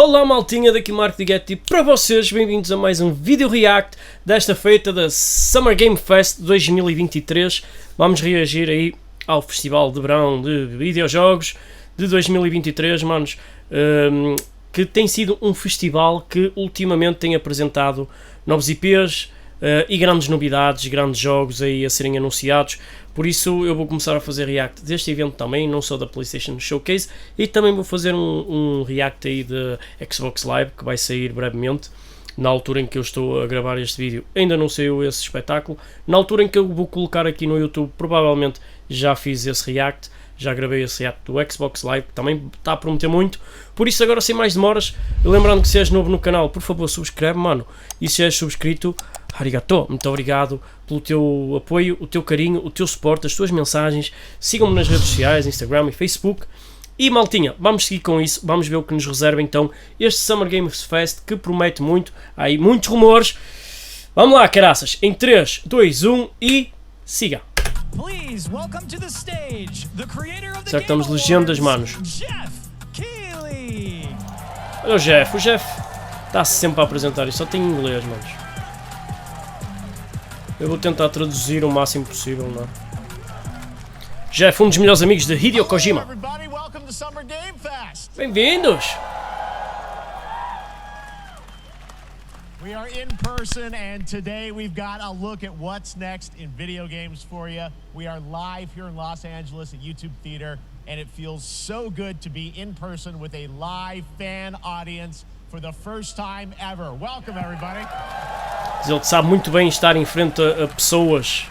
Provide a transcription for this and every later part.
Olá maltinha, daqui Marco de Getty para vocês, bem-vindos a mais um vídeo react desta feita da Summer Game Fest 2023. Vamos reagir aí ao Festival de Verão de Videojogos de 2023, manos, que tem sido um festival que ultimamente tem apresentado novos IPs e grandes novidades, grandes jogos aí a serem anunciados. Por isso eu vou começar a fazer react deste evento também, não só da PlayStation Showcase, e também vou fazer um react aí de Xbox Live, que vai sair brevemente. Na altura em que eu estou a gravar este vídeo ainda não saiu esse espetáculo. Na altura em que eu vou colocar aqui no YouTube, provavelmente já fiz esse react, já gravei esse react do Xbox Live, que também está a prometer muito. Por isso agora, sem mais demoras, lembrando que se és novo no canal, por favor subscreve, mano, e se és subscrito, arigato, muito obrigado pelo teu apoio, o teu carinho, o teu suporte, as tuas mensagens. Sigam-me nas redes sociais, Instagram e Facebook. E maltinha, vamos seguir com isso, vamos ver o que nos reserva então este Summer Games Fest, que promete muito. Há aí muitos rumores. Vamos lá, caraças, em 3, 2, 1 e siga. Será que estamos legendas, manos? Olha o Jeff está-se sempre a apresentar e só tem inglês, manos. Eu vou tentar traduzir o máximo possível, não é? Jeff, um dos melhores amigos de Hideo Kojima. Bem-vindos! We are in person, and today we've got a look at what's next in video games for you. We are live here in Los Angeles at YouTube Theater, and it feels so good to be in person with a live fan audience for the first time ever. Welcome, everybody. Ele sabe muito bem estar em frente a pessoas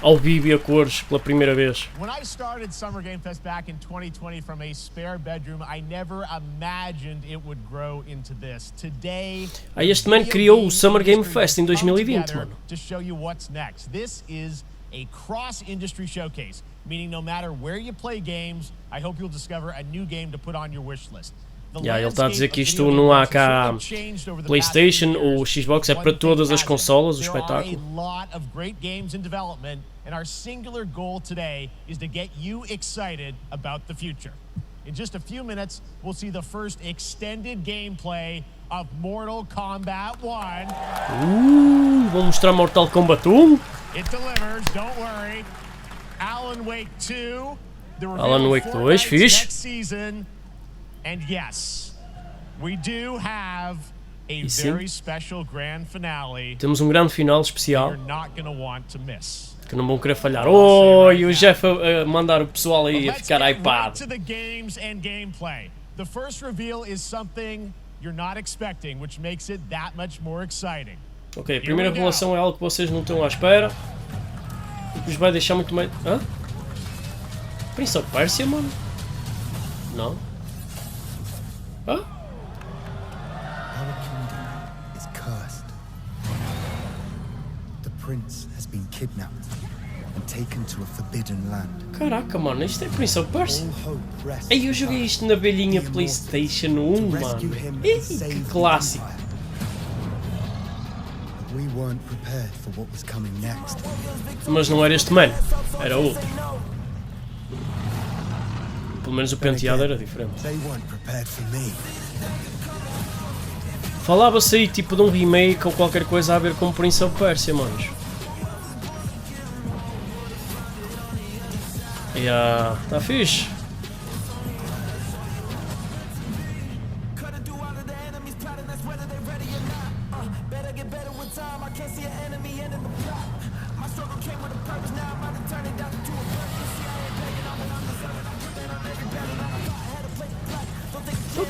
ao vivo e a cores pela primeira vez. When I started Summer Game Fest back in 2020 from a spare bedroom, I never imagined it would grow into this. Today, este man criou o Summer Game Fest em 2020, mano. To show you what's next. This is a cross-industry showcase, meaning no matter where you play games, I hope you'll discover a new game to put on your wish list. Ele está a dizer que isto não há cá PlayStation ou Xbox, é para todas as consolas, o espetáculo. And our singular goal today is to get you excited about the future. In just a few minutes, we'll see the first extended gameplay of Mortal Kombat 1. Vou mostrar Mortal Kombat 1. It delivers, don't worry. Alan Wake 2. Alan Wake 2, fixe. Next season. And yes, we do have a very special grand finale. Temos um grande final especial. You're not going to want to miss. Que não vão querer falhar. Oi, o Jeff a mandar o pessoal aí a ficar hypado. To the games and gameplay. The first reveal is something you're not expecting, which makes it that much more exciting. Ok, a primeira revelação é algo que vocês não estão à espera e que vos vai deixar muito mais... Hã? Prince of Persia, mano? Não? Hã? Our kingdom is cursed. The prince has been kidnapped and taken to a forbidden land. Caraca, mano, isto é Prince of Persia. Ei, eu joguei isto na velhinha PlayStation 1, mano. Ei, que clássico. We weren't prepared for what was coming next. Mas não era este mano, era outro. Pelo menos o penteado era diferente. Falava-se aí tipo de um remake ou qualquer coisa a ver com Prince of Persia, manos. Tá fixe.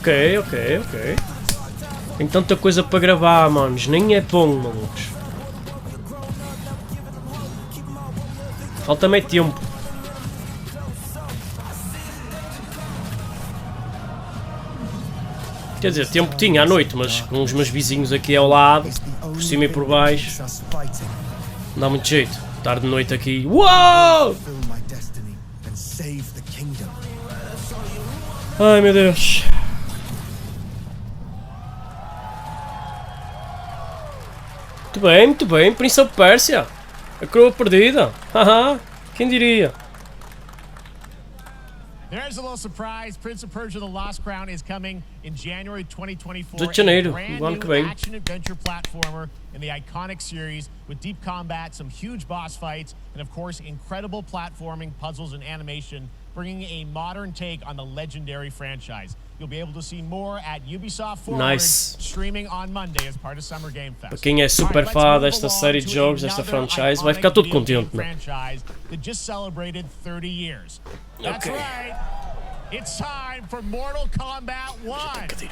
Ok. Tem tanta coisa para gravar, manos. Nem é bom, malucos. Falta-me tempo. Quer dizer, tempo tinha à noite, mas com os meus vizinhos aqui ao lado, por cima e por baixo, não dá muito jeito. Estar de noite aqui. Uou! Ai, meu Deus. Muito bem, Prince of Persia. A coroa perdida. Haha, quem diria? There's a little surprise. Prince of Persia: The Lost Crown is coming in January 2024. De janeiro, a do ano brand que new vem. action-adventure platformer in the iconic series with deep combat, some huge boss fights, and of course, incredible platforming, puzzles, and animation, bringing a modern take on the legendary franchise. You'll be able to see more at Ubisoft Forward, Nice. streaming on Monday as part of Summer Game Fest. Para quem é super fã desta série de jogos, desta franchise, vai ficar todo contente, meu. Franchise that just celebrated 30 years. That's Okay. right. It's time for Mortal Kombat 1.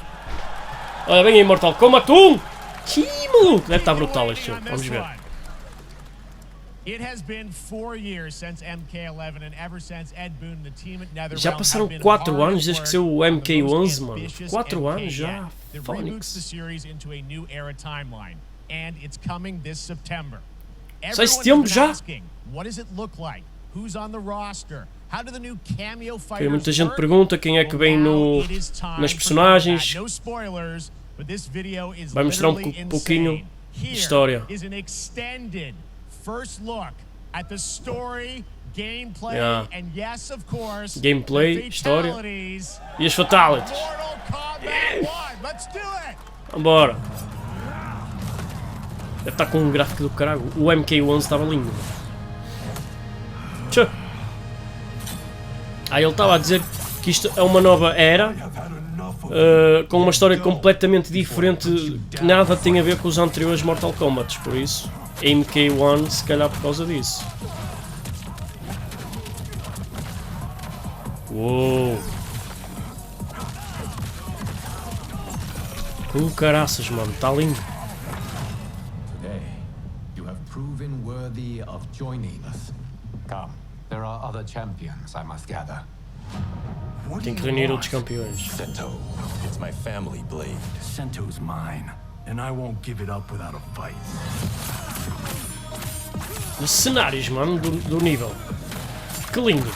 Olha, vem aí Mortal Kombat 1! Que maluco! Deve estar brutal este jogo, vamos ver. It has been 4 years since MK11 and ever since Ed Boon and the team at NetherRealm Já passaram have been 4 hard anos at desde que work saiu o on the most MK11, mano. ambitious 4 MK anos já, yet that reboots the Phoenix. series into a new era timeline, and it's coming this September. Sai Everyone's setembro been já? asking, what does it look like? Who's on the roster? How do the new cameo Okay, fighters muita gente work? pergunta quem é que vem no, nas personagens. No spoilers, but this video is Vai mostrar literally pouquinho insane. de história. Here is an extended first look at the story, gameplay, Yeah. and yes, of course, Gameplay, the história. fatalities E as fatalities. of Mortal Kombat 1. Let's do it! Vambora. Deve estar com um gráfico do caralho. O MK11 estava lindo. Tchau. Ele estava a dizer que isto é uma nova era, com uma história completamente diferente, que nada tem a ver com os anteriores Mortal Kombat, por isso MK1 se calhar por causa disso. Uou! Com caraças, mano, está lindo. Today, you have proven worthy of joining us. Come, there are other champions I must gather. Tem que reunir outros campeões. Sento, it's my family blade. Sento's mine, and I won't give it up without a fight. Os cenários, mano, do nível. Que lindo.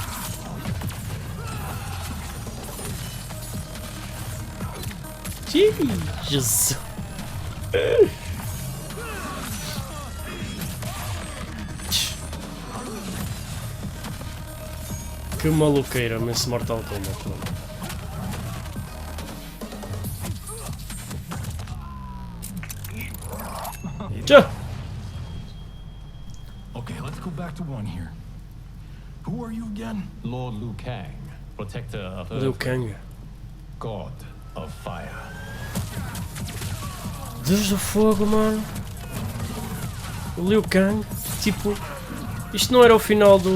Jesus. Que maluqueira nesse Mortal Kombat, mano. Tchau. Okay, let's go back to one here. Who are you again? Lord Liu Kang, protector of Liu Earth, Kang. God of Fire. Deus do fogo, mano. O Liu Kang. Tipo, isto não era o final do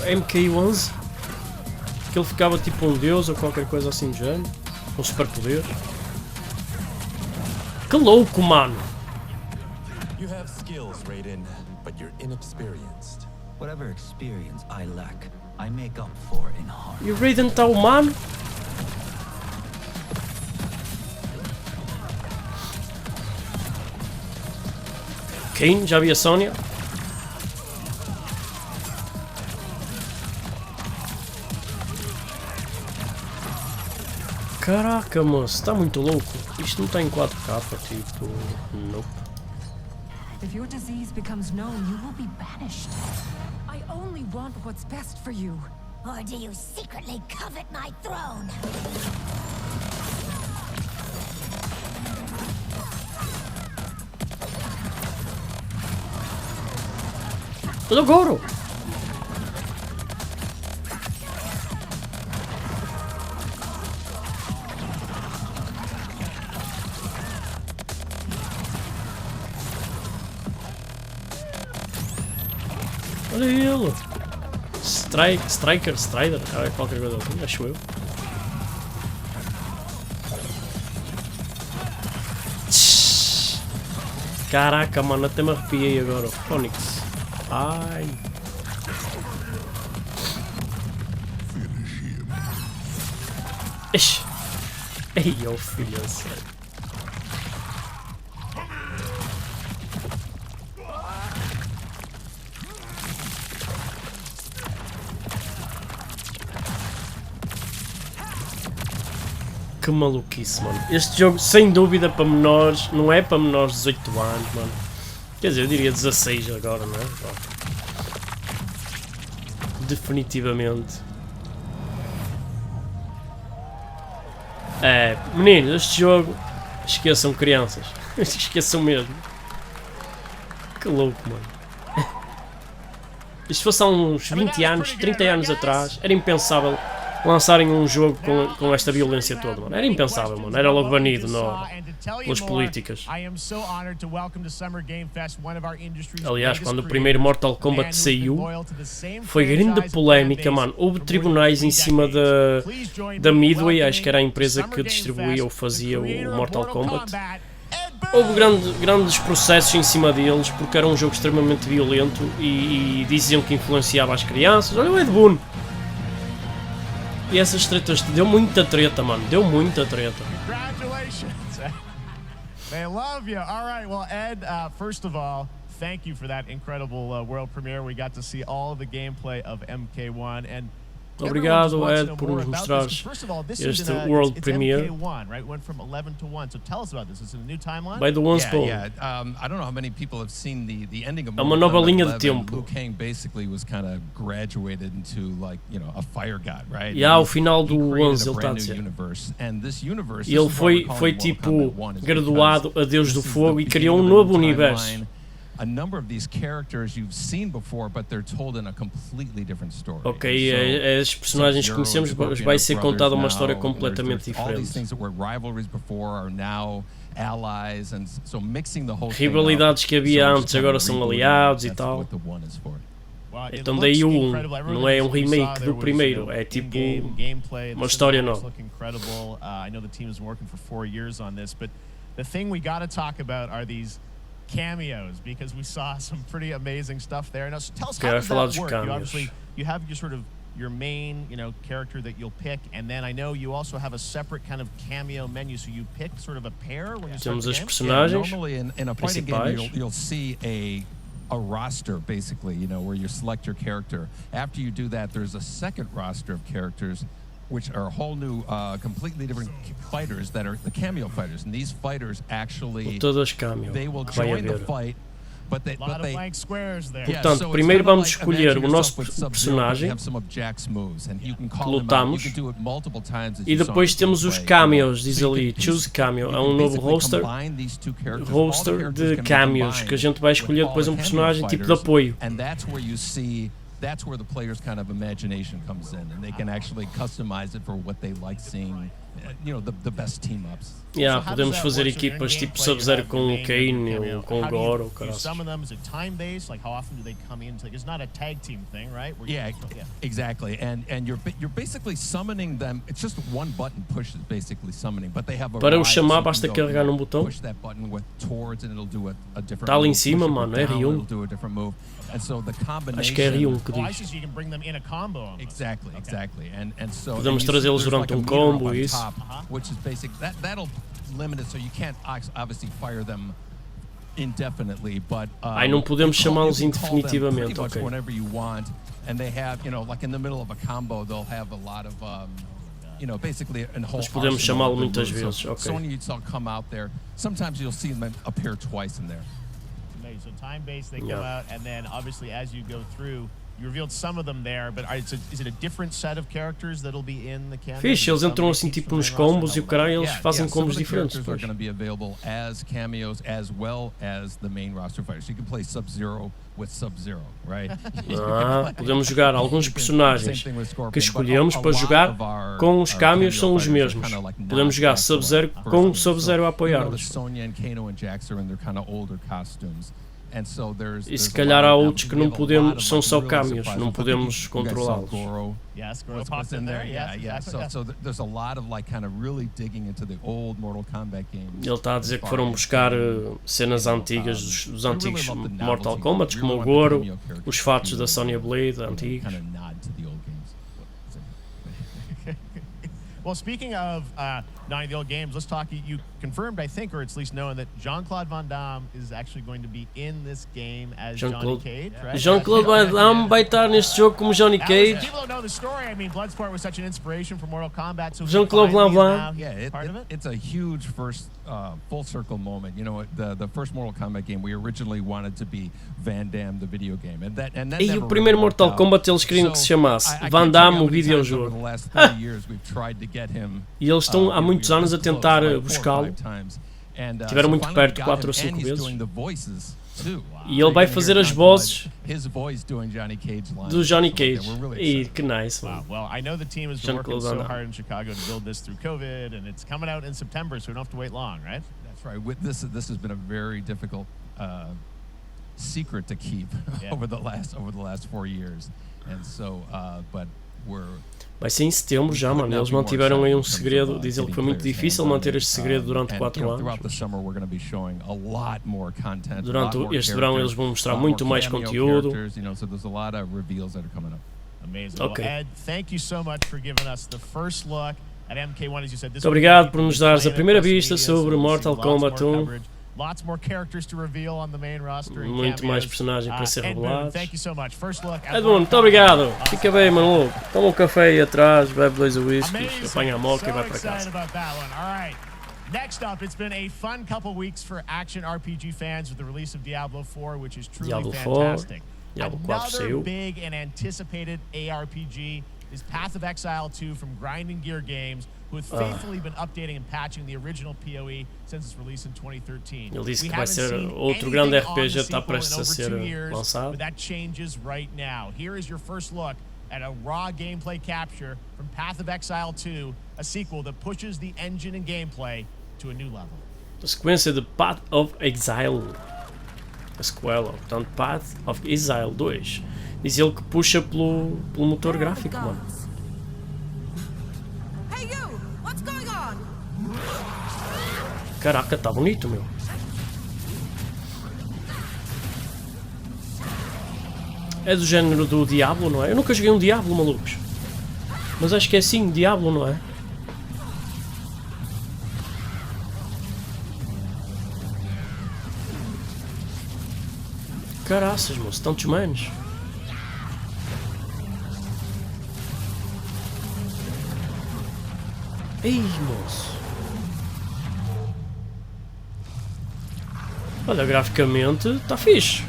MK11? Que ele ficava tipo um deus ou qualquer coisa assim do género? Com superpoder. Que louco, mano. You have skills, Raiden, but you're inexperienced. Whatever experience I lack, I make up for in heart. E o Raiden está humano? Kane, já vi a Sónia. Caraca, moço, está muito louco. Isto não está em 4K, tipo... Nope. If your disease becomes known, you will be banished. I only want what's best for you. Or do you secretly covet my throne? Olha o Goro! Olha ele! Strider, qualquer coisa assim, acho eu. Caraca, mano, até me arrepiei agora. Phoenix. Ai. Ixi. Ei, ó filho, sério. Que maluquice, mano. Este jogo, sem dúvida, para menores, não é para menores de 18 anos, mano. Quer dizer, eu diria 16 agora, não é? Definitivamente. Meninos, este jogo, esqueçam crianças, esqueçam mesmo. Que louco, mano. Isto fosse há uns 20 anos, 30 anos atrás, era impensável lançarem um jogo com esta violência toda, mano. Era impensável, mano. Era logo banido pelas políticas. Aliás, quando o primeiro Mortal Kombat saiu, foi grande polémica, mano. Houve tribunais em cima da Midway, acho que era a empresa que distribuía ou fazia o Mortal Kombat. Houve grandes processos em cima deles, porque era um jogo extremamente violento e diziam que influenciava as crianças. Olha o Ed Boon! E essas tretas, deu muita treta, mano, deu muita treta. Congratulations! They love you. All right, well, Ed, first of all, thank you for that incredible world premiere. We got to see all of the gameplay of MK1 and Obrigado, Ed, por nos mostrar este World Premiere. By the one spawn. É uma nova linha de tempo. E há o final do 11, ele está a dizer. E ele foi tipo graduado a Deus do Fogo e criou um novo universo. A number of these characters you've seen before, but they're told in a completely different story. Ok, as personagens que conhecemos vai ser contada uma história completamente diferente. Rivalidades que havia antes agora são aliados e tal. Então daí o 1 não é um remake do primeiro, é tipo uma história nova. Cameos, because we saw some pretty amazing stuff there. Now, tell us how does that work? You obviously you have your sort of your main, character that you'll pick, and then I know you also have a separate kind of cameo menu, so you pick sort of a pair when you start the game. Personagens normally in a fighting game you'll see a roster basically, where you select your character. After you do that, there's a second roster of characters which are a whole new, completely different fighters that are the cameo fighters, and these fighters actually they will join the fight, but they blank squares there. Portanto, primeiro vamos escolher o nosso personagem que lutamos e depois temos os cameos, diz ali, choose cameo, é um novo roster de cameos que a gente vai escolher depois um personagem tipo de apoio. That's where the player's kind of imagination comes in, and they can actually customize it for what they like seeing, the best team-ups. Yeah, podemos fazer equipas tipo Sub-Zero com o Kane ou com o Goro ou caralho. Some of them is it time-based, like how often do they come in? It's not a tag team thing, right? Yeah, exactly. And you're basically summoning them. It's just one button push is basically summoning, but they have a Para o chamar basta carregar num botão. Push that button with towards and it'll do a different. Está ali em cima, mano, é R1. And so the combination. Acho que é R1 que diz. So you can bring them in a combo. Exactly. And so podemos trazê-los durante um combo e isso. Which is basic. That'll limit it, so you can't obviously fire them indefinitely, but não podemos chamá-los indefinitivamente, okay. Whenever you want, and they have, like in the middle of a combo, they'll have a lot of, basically a whole. Mas podemos chamá-lo muitas vezes, okay. So when you come out there, sometimes you'll see them appear twice in there. So time-based, they come out, and then obviously as you go through, you revealed some of them there, but is it a different set of characters that'll be in the cameo? Fixe, eles entram assim tipo nos combos e o caralho, eles fazem combos diferentes. They're going to be available as cameos as well as the main roster fighters. So you can play Sub-Zero with Sub-Zero, right? Podemos jogar alguns personagens que escolhemos para jogar com os cameos são os mesmos. Podemos jogar Sub-Zero com Sub-Zero a apoiá-los. Sonya and Kano and Jax are in their kind of older costumes. E se calhar há outros que não podemos, são só cameos, não podemos controlá-los. Yes, pops in there. Yeah. So there's a lot of kind of really digging into the old Mortal Kombat games. Ele está a dizer que foram buscar cenas antigas dos antigos Mortal Kombat, como o Goro, os fatos da Sonya Blade antigos. Well, speaking of the old games, let's talk. You confirmed, I think, or it's at least known that Jean-Claude Van Damme is actually going to be in this game as Johnny Cage, right? Jean-Claude Van Damme vai estar neste jogo como Johnny Cage. People don't know the story. I mean, Bloodsport was such an inspiration for Mortal Kombat. So Jean-Claude Van Damme. Yeah, it's a huge first full circle moment. The first Mortal Kombat game, we originally wanted to be Van Damme, the video game, and that e o primeiro Mortal Kombat eles queriam que se chamasse Van Damme, o videojogo. E eles estão há muitos anos a tentar buscá-lo. Estiveram muito perto 4 ou 5 vezes. E ele vai fazer as vozes do Johnny Cage. E que nice, mano. Well, I know the team has been working so hard in Chicago to build this through COVID, and it's coming out in September, so we don't have to wait long, right? That's right. This has been a very difficult secret to keep over the last 4 years, and so but we're. Vai ser em setembro já, mano. Eles mantiveram aí um segredo. Diz ele que foi muito difícil manter este segredo durante 4 anos. Durante este verão eles vão mostrar muito mais conteúdo. Ok. Muito obrigado por nos dares a primeira vista sobre Mortal Kombat 1. Muito mais personagens para ser revelados. Edmund, muito obrigado. Fica bem, maluco. Toma um café aí atrás, bebe 2 whiskies, apanha a moca e vai para casa. Next up, it's been a fun couple weeks for action RPG fans with the release of Diablo 4, which is truly fantastic. Diablo 4 saiu. Another big and anticipated ARPG is Path of Exile 2 from Grinding Gear Games, who has faithfully been updating and patching the original PoE since its release in 2013. Ele disse que vai ser outro grande RPG, está prestes a ser lançado. But that changes right now. Here is your first look at a raw gameplay capture from Path of Exile 2, a sequel that pushes the engine and gameplay to a new level. A sequência de Path of Exile. A sequela, portanto, Path of Exile 2. Diz ele que puxa pelo motor gráfico, mano. Caraca, tá bonito, meu. É do género do Diablo, não é? Eu nunca joguei um Diablo, malucos. Mas acho que é assim, Diablo, não é? Caraças, moço, tantos manos. Ei, moço. Olha, graficamente está fixe.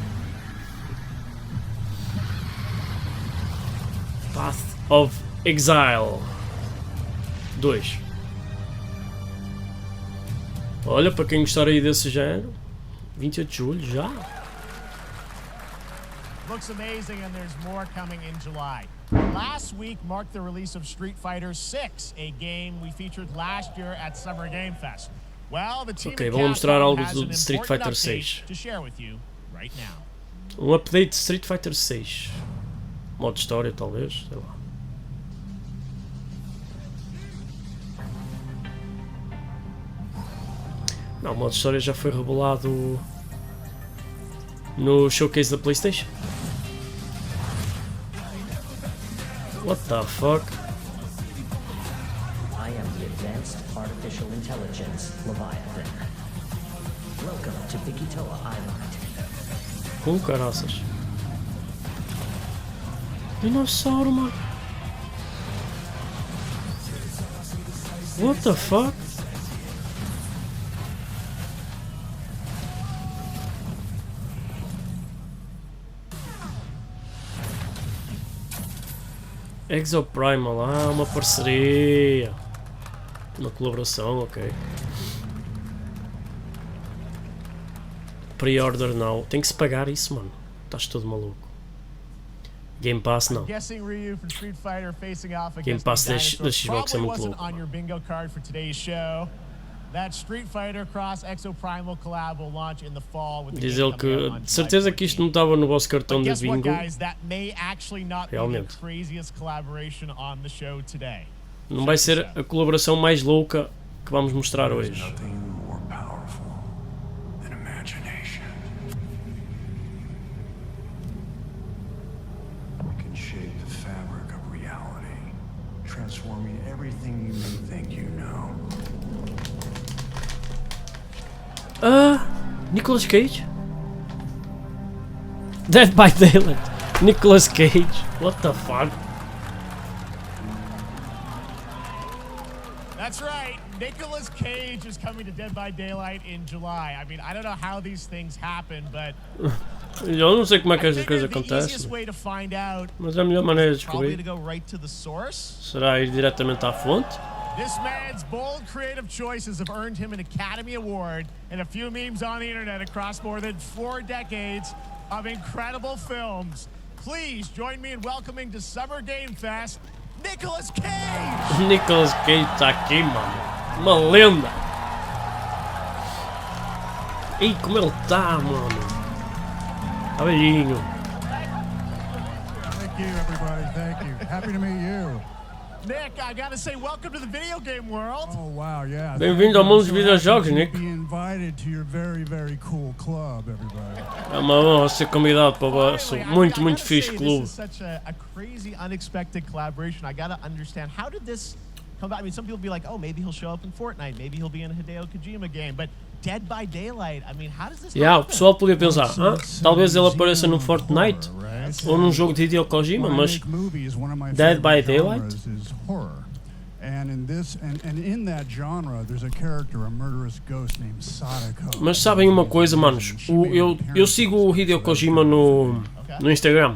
Path of Exile 2. Olha, para quem gostar aí desse género, 28 de julho já. Looks amazing, and there's more coming in July. Last week marked the release of Street Fighter 6, a game we featured last year at Summer Game Fest. Well, the team Ok, vou mostrar algo de Street Fighter 6. Um update de Street Fighter 6. Modo história, talvez, sei lá. Não, o modo história já foi revelado no showcase da PlayStation. What the fuck? I am the advanced artificial intelligence Leviathan. Welcome to Fico Island. Caraças. Dinossauro, mano. What the fuck? Exoprimal, uma parceria. Uma colaboração, ok. Pre-order now. Tem que se pagar isso, mano. Estás todo maluco. Game Pass não. Game Pass da Xbox é muito louco. Diz ele que de certeza que isto não estava no vosso cartão de bingo. Realmente. Não vai ser a colaboração mais louca que vamos mostrar hoje. Nicolas Cage? Dead by Daylight. Nicolas Cage. What the fuck? That's right. Nicolas Cage is coming to Dead by Daylight in July. I mean, I don't know how these things happen, but eu não sei como é que essas coisas acontecem. Mas é a melhor maneira de descobrir será ir diretamente à fonte. This man's bold creative choices have earned him an Academy Award and a few memes on the internet across more than 4 decades of incredible films. Please join me in welcoming to Summer Game Fest, Nicolas Cage! Nicolas Cage tá aqui, mano. Uma lenda. Ih, como ele tá, mano. Tá velhinho. Thank you, everybody. Thank you. Happy to meet you. Nick, I gotta say, welcome to the video game world. Oh wow, yeah. Bem-vindo ao mundo dos videojogos, Nick. Be invited to your very, very cool club, everybody. É uma honra ser convidado para o vosso muito fixe clube. This is such a crazy, unexpected collaboration. I gotta understand, how did this come about? I mean, some people be like, oh, maybe he'll show up in Fortnite, maybe he'll be in a Hideo Kojima game, but Dead by Daylight, I mean, how does this O pessoal podia pensar, talvez ele apareça no Fortnite ou num jogo de Hideo Kojima, mas Dead by Daylight? Mas sabem uma coisa, manos? Eu sigo o Hideo Kojima no Instagram,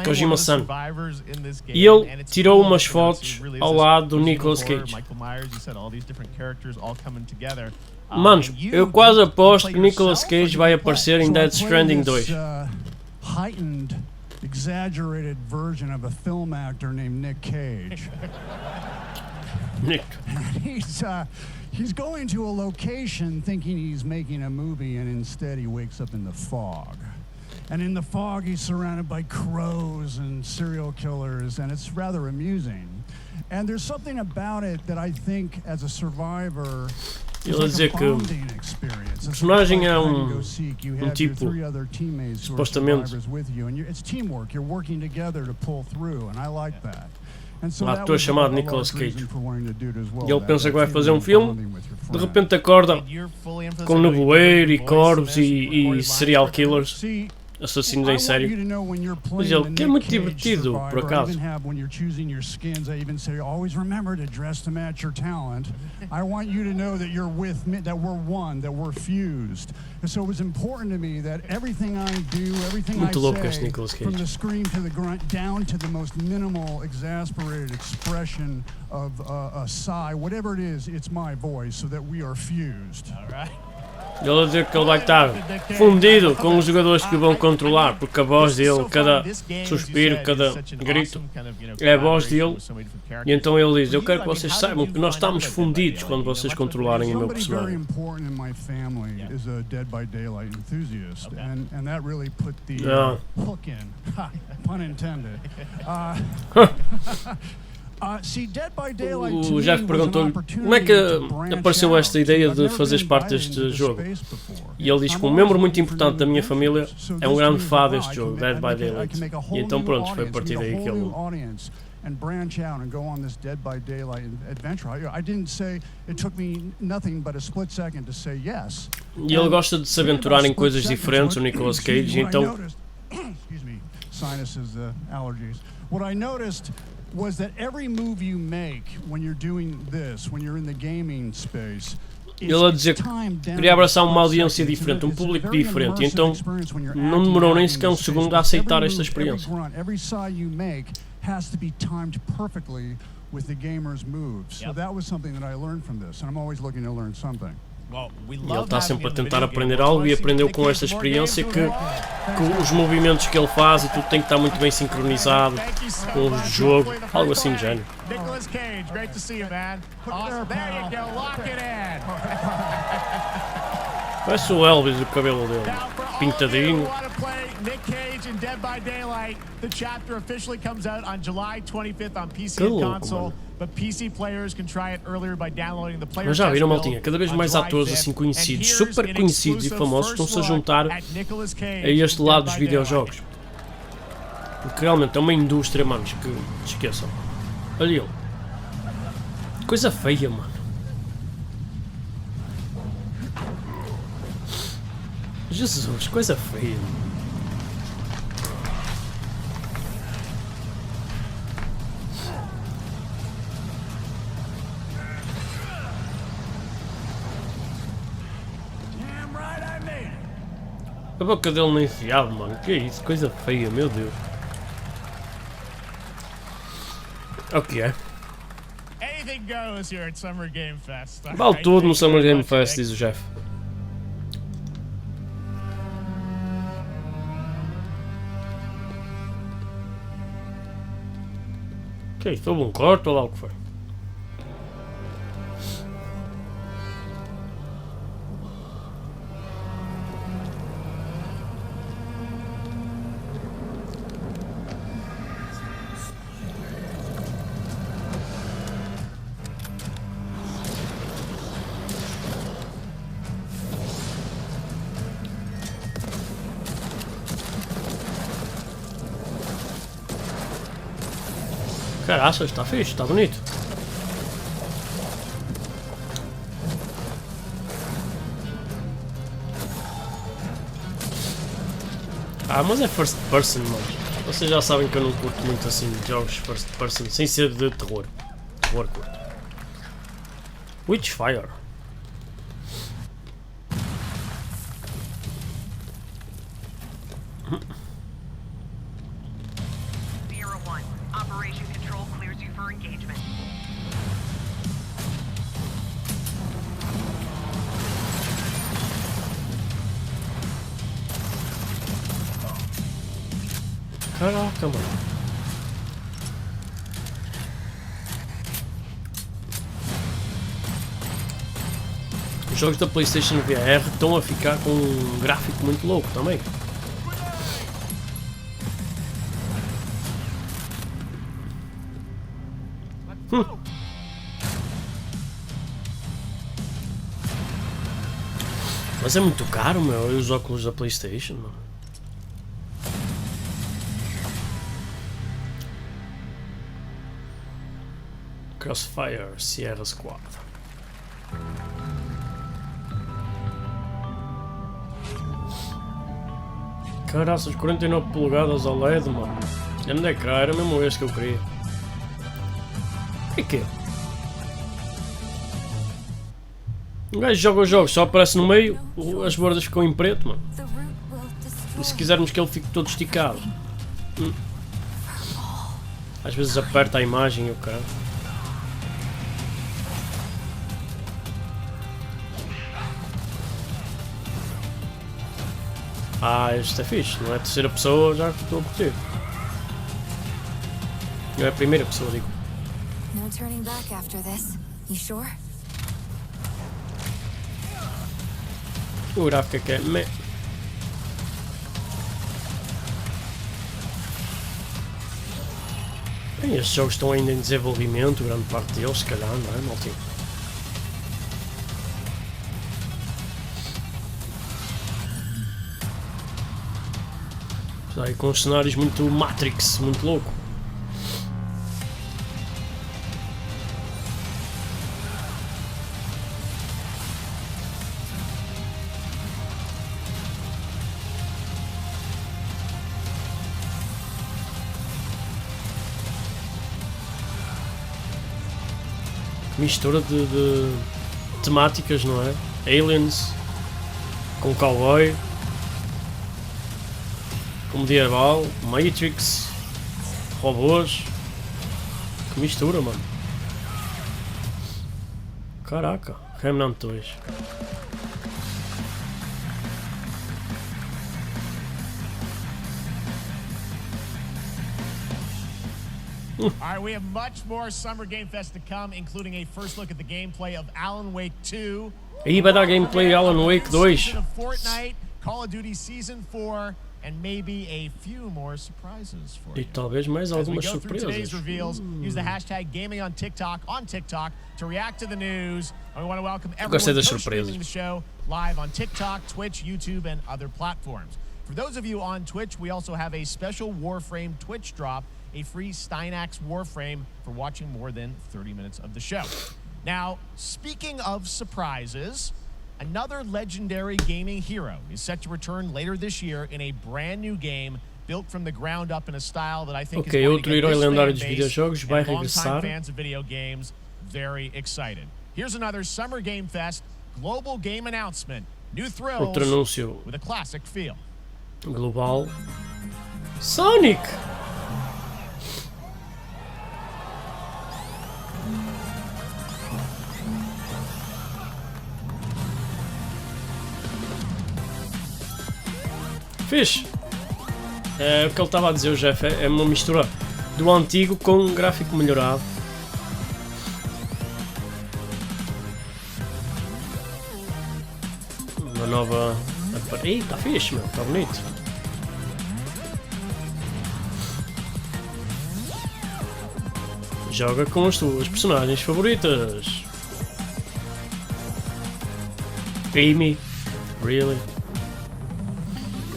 Kojima-san, e ele tirou umas fotos ao lado do Nicolas Cage. Manos, eu quase aposto que Nicolas Cage vai aparecer em Death Stranding 2. Exaggerated version of a film actor named Nick Cage. Nick. He's going to a location thinking he's making a movie, and instead he wakes up in the fog. And in the fog he's surrounded by crows and serial killers, and it's rather amusing. And there's something about it that I think, as a survivor, Ele a dizer que o personagem é tipo, supostamente, um ator chamado Nicolas Cage. E ele pensa que vai fazer um filme, de repente acorda com nevoeiro e corvos e serial killers, assassinos em série. Mas ele que é muito divertido, por acaso. I want you to know that you're with me, that we're one, that we're fused. And so it was important to me that everything I do, everything I say, from the scream to the grunt, down to the most minimal, exasperated expression of a sigh, whatever it is, it's my voice, so that we are fused. All right. Ele a dizer que ele vai estar fundido com os jogadores que o vão controlar, porque a voz dele, cada suspiro, cada grito, é a voz dele. E então ele diz, eu quero que vocês saibam que nós estamos fundidos quando vocês controlarem o meu personagem. O Jeff perguntou-lhe como é que apareceu esta ideia de fazeres parte deste jogo. E ele diz que um membro muito importante da minha família é um grande fã deste jogo, Dead by Daylight. E então pronto, foi a partir daí que ele... And branch out and go on this Dead by Daylight adventure. I didn't say, it took me nothing but a split second to say yes. E ele gosta de se aventurar em coisas diferentes, o Nicolas Cage, então... Excuse me, sinuses, allergies. What I noticed was that every move you make when you're doing this, when you're in the gaming space, ele a dizer que queria abraçar uma audiência diferente, um público diferente, e então não demorou nem sequer um segundo a aceitar esta experiência. Has to be timed perfectly with the gamer's moves. So that was something that I learned from this, and I'm always looking to learn something. E ele está sempre a tentar aprender algo e aprendeu com esta experiência que os movimentos que ele faz e tudo tem que estar muito bem sincronizado com os de jogo, algo assim de género. Nicolas Cage, great to see you, man. Awesome. There you go, lock it in. Parece o Elvis, o cabelo dele, pintadinho. Nick Cage in Dead by Daylight. The chapter officially comes out on July 25th on PC and console, but PC players can try it earlier by downloading the player. Mas já viram, maltinha, cada vez mais atores assim conhecidos, super conhecidos e famosos estão-se a juntar a este lado dos videojogos. Porque realmente é uma indústria, manos, que esqueçam. Olha ele. Coisa feia, mano. Jesus, coisa feia. A boca dele nem se abre, mano. Que é isso? Coisa feia, meu Deus. O que é? anything goes here at Summer Game Fest. Vale tudo no Summer Game Fest, diz o Jeff. Ok, foi um corte ou lá o que foi? Caraças, está fixe, está bonito. Ah, mas é first person, mano. Vocês já sabem que eu não curto muito assim de jogos first person, sem ser de terror. Terror curto. Witchfire. Caraca, mano. Os jogos da PlayStation VR estão a ficar com um gráfico muito louco também. Mas é muito caro, meu, os óculos da PlayStation, mano. Crossfire Sierra Squad. Caraças, 49 polegadas OLED, mano. Onde é que era mesmo este que eu queria? O que é? Um gajo joga os jogos, só aparece no meio, as bordas ficam em preto, mano. E se quisermos que ele fique todo esticado? Às vezes aperta a imagem e o cara. Ah, este é fixe, não é a terceira pessoa, já estou a curtir. Não é a primeira pessoa, digo. No turning back after this. You sure? O gráfico é que é meh. Bem, estes jogos estão ainda em desenvolvimento, grande parte deles, se calhar, não é, maltinho? Aí com cenários muito Matrix, muito louco. Mistura de temáticas, não é? Aliens com cowboy, com medieval, Matrix, robôs. Que mistura, mano. Caraca, Remnant 2. Alright, we have much more Summer Game Fest to come, including a first look at the gameplay of Alan Wake 2. Aí vai dar gameplay Alan Wake 2. Fortnite, Call of Duty Season 4, and maybe a few more surprises for you. E talvez mais algumas As we go through today's surpresas. reveals, use the hashtag gaming on TikTok to react to the news. And we want to welcome Gostei everyone das co-streaming surpresas. the show live on TikTok, Twitch, YouTube, and other platforms. For those of you on Twitch, we also have a special Warframe Twitch drop, a free Steinax Warframe for watching more than 30 minutes of the show. Now, speaking of surprises, another legendary gaming hero is set to return later this year in a brand new game built from the ground up in a style that I think is going to outro get herói this lendário fan dos base videojogos vai and longtime regressar. fans of video games very excited. Here's another Summer Game Fest global game announcement. New thrills Outro anúncio with a classic feel. global. Sonic! Fixe. É o que ele estava a dizer, o Jeff, é uma mistura do antigo com um gráfico melhorado. Uma nova... Ih, está fixe, meu, está bonito. Joga com as tuas personagens favoritas. Amy, really?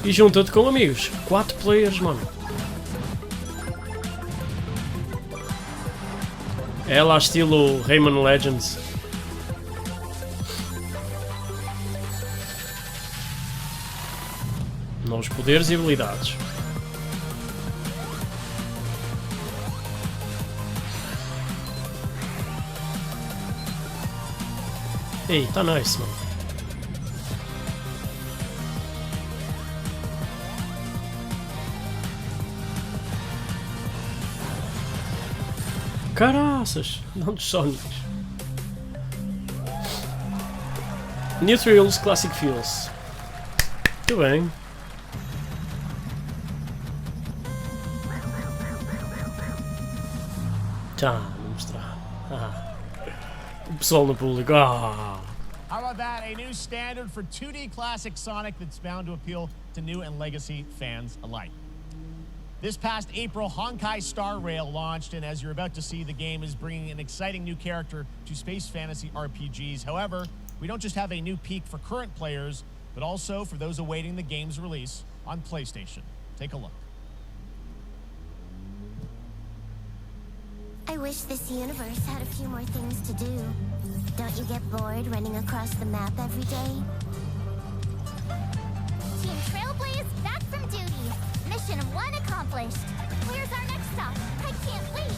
E junta-te com amigos. 4 players, mano. É lá estilo Rayman Legends. Novos poderes e habilidades. Ei, tá nice, mano. Caraças, não dos Sonics. New Thrills, Classic Feels. Muito bem. Já, vou mostrar. O pessoal no público. How about that? A new standard for 2D classic Sonic that's bound to appeal to new and legacy fans alike. This past April, Honkai Star Rail launched, and as you're about to see, the game is bringing an exciting new character to space fantasy RPGs. However, we don't just have a new peak for current players, but also for those awaiting the game's release on PlayStation. Take a look. I wish this universe had a few more things to do. Don't you get bored running across the map every day? Team Trailblaze back from duty. Mission 1 accomplished. Where's our next stop? I can't wait.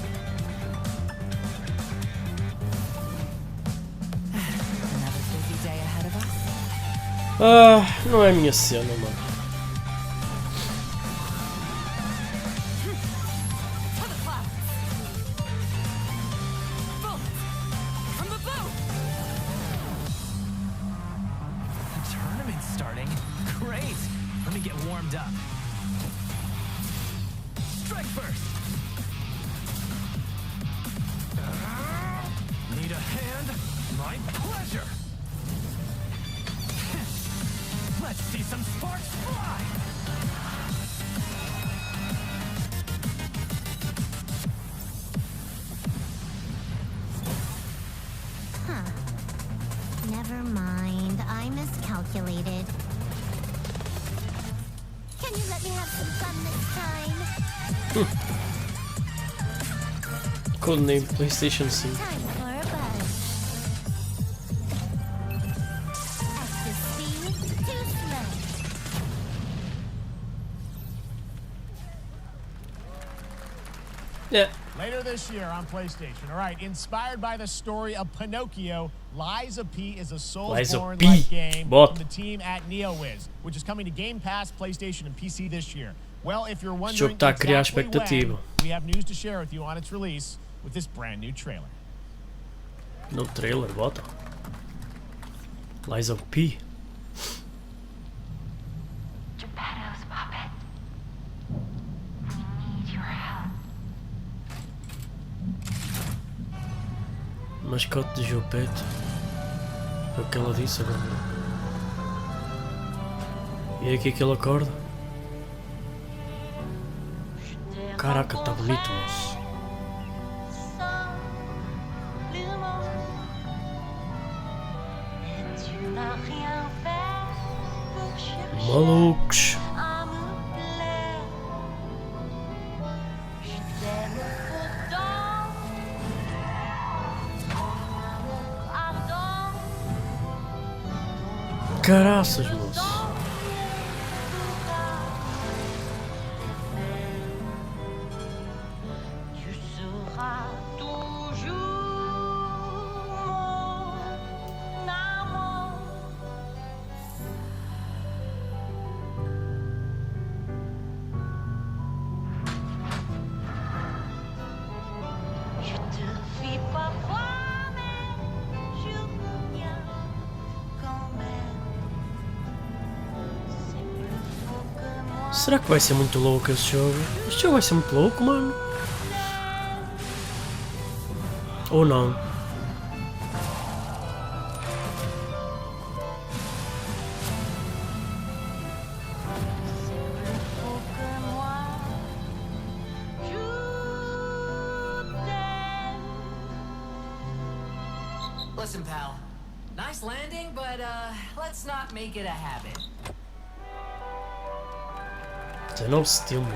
Another busy day ahead of us. Ah, não é a minha cena, mano. Never mind, I miscalculated. Can you let me have some fun this time? Codename PlayStation 5. Time for a buzz. Active speed, too slow. Yeah. Later this year on PlayStation. All right, inspired by the story of Pinocchio, Liza P is a Soulsborne-like game from the team at NeoWiz, which is coming to Game Pass, PlayStation, and PC this year. Well, if you're wondering exactly when, we have news to share with you on its release with this brand new trailer. No trailer, bota. Liza P. Geppetto's puppet. We need your help. Mascote de Geppetto. Foi o que ela disse agora. E é aqui que ele acorda. Caraca, tá bonito, moço. Malucos. Caraças, moço. Será que vai ser muito louco esse jogo? Este jogo vai ser muito louco, mano? Ou não? Listen, pal. Nice landing, but let's not make it a habit. 19 de setembro.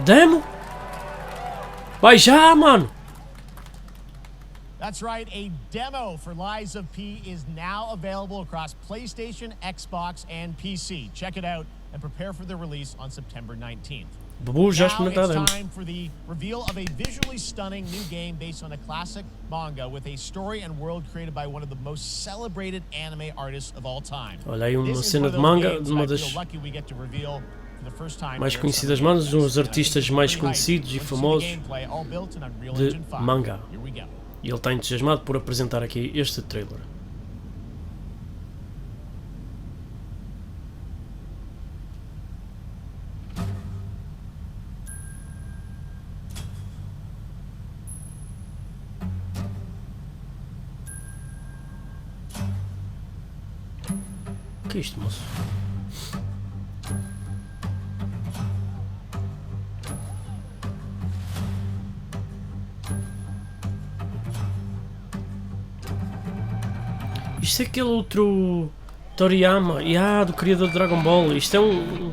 Demo? Vai já, mano! That's right, a demo for Lies of P is now available across PlayStation, Xbox, and PC. Check it out and prepare for the release on September 19th. Babu, já Now experimentado. it's time for the reveal of a visually stunning new game based on a classic manga with a story and world created by one of the most celebrated anime artists of all time. Olha aí uma This is cena one de of those manga games de uma I das feel lucky we get to reveal for the first time mais here at conhecidas Summer mangas, Game um Fest. dos artistas mais conhecidos e famosos Gameplay, all built in Unreal de Engine 5. manga. Here we go. E ele está entusiasmado por apresentar aqui este trailer. O que é isto, moço? Isto é aquele outro Toriyama, do criador de Dragon Ball. Isto é um...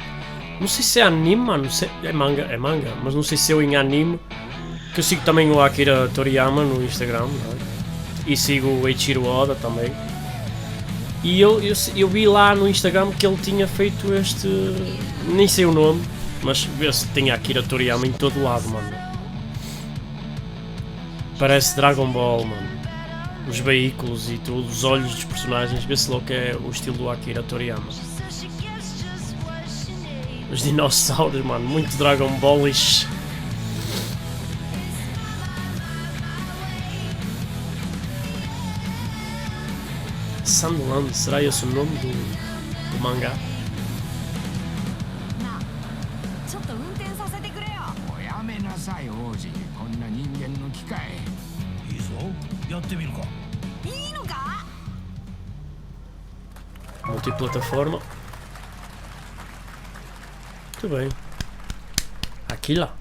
Não sei se é anime, mano. É manga, mas não sei se é em anime. Que eu sigo também o Akira Toriyama no Instagram, não é? E sigo o Eiichiro Oda também. E eu vi lá no Instagram que ele tinha feito este... Nem sei o nome, mas vê-se que tem Akira Toriyama em todo lado, mano. Parece Dragon Ball, mano. Os veículos e tudo, os olhos dos personagens, vê-se logo que é o estilo do Akira Toriyama. Os dinossauros, mano, muito Dragon Ballish. Sandland, será esse o nome do mangá? Multiplataforma. Muito bem. Aquila.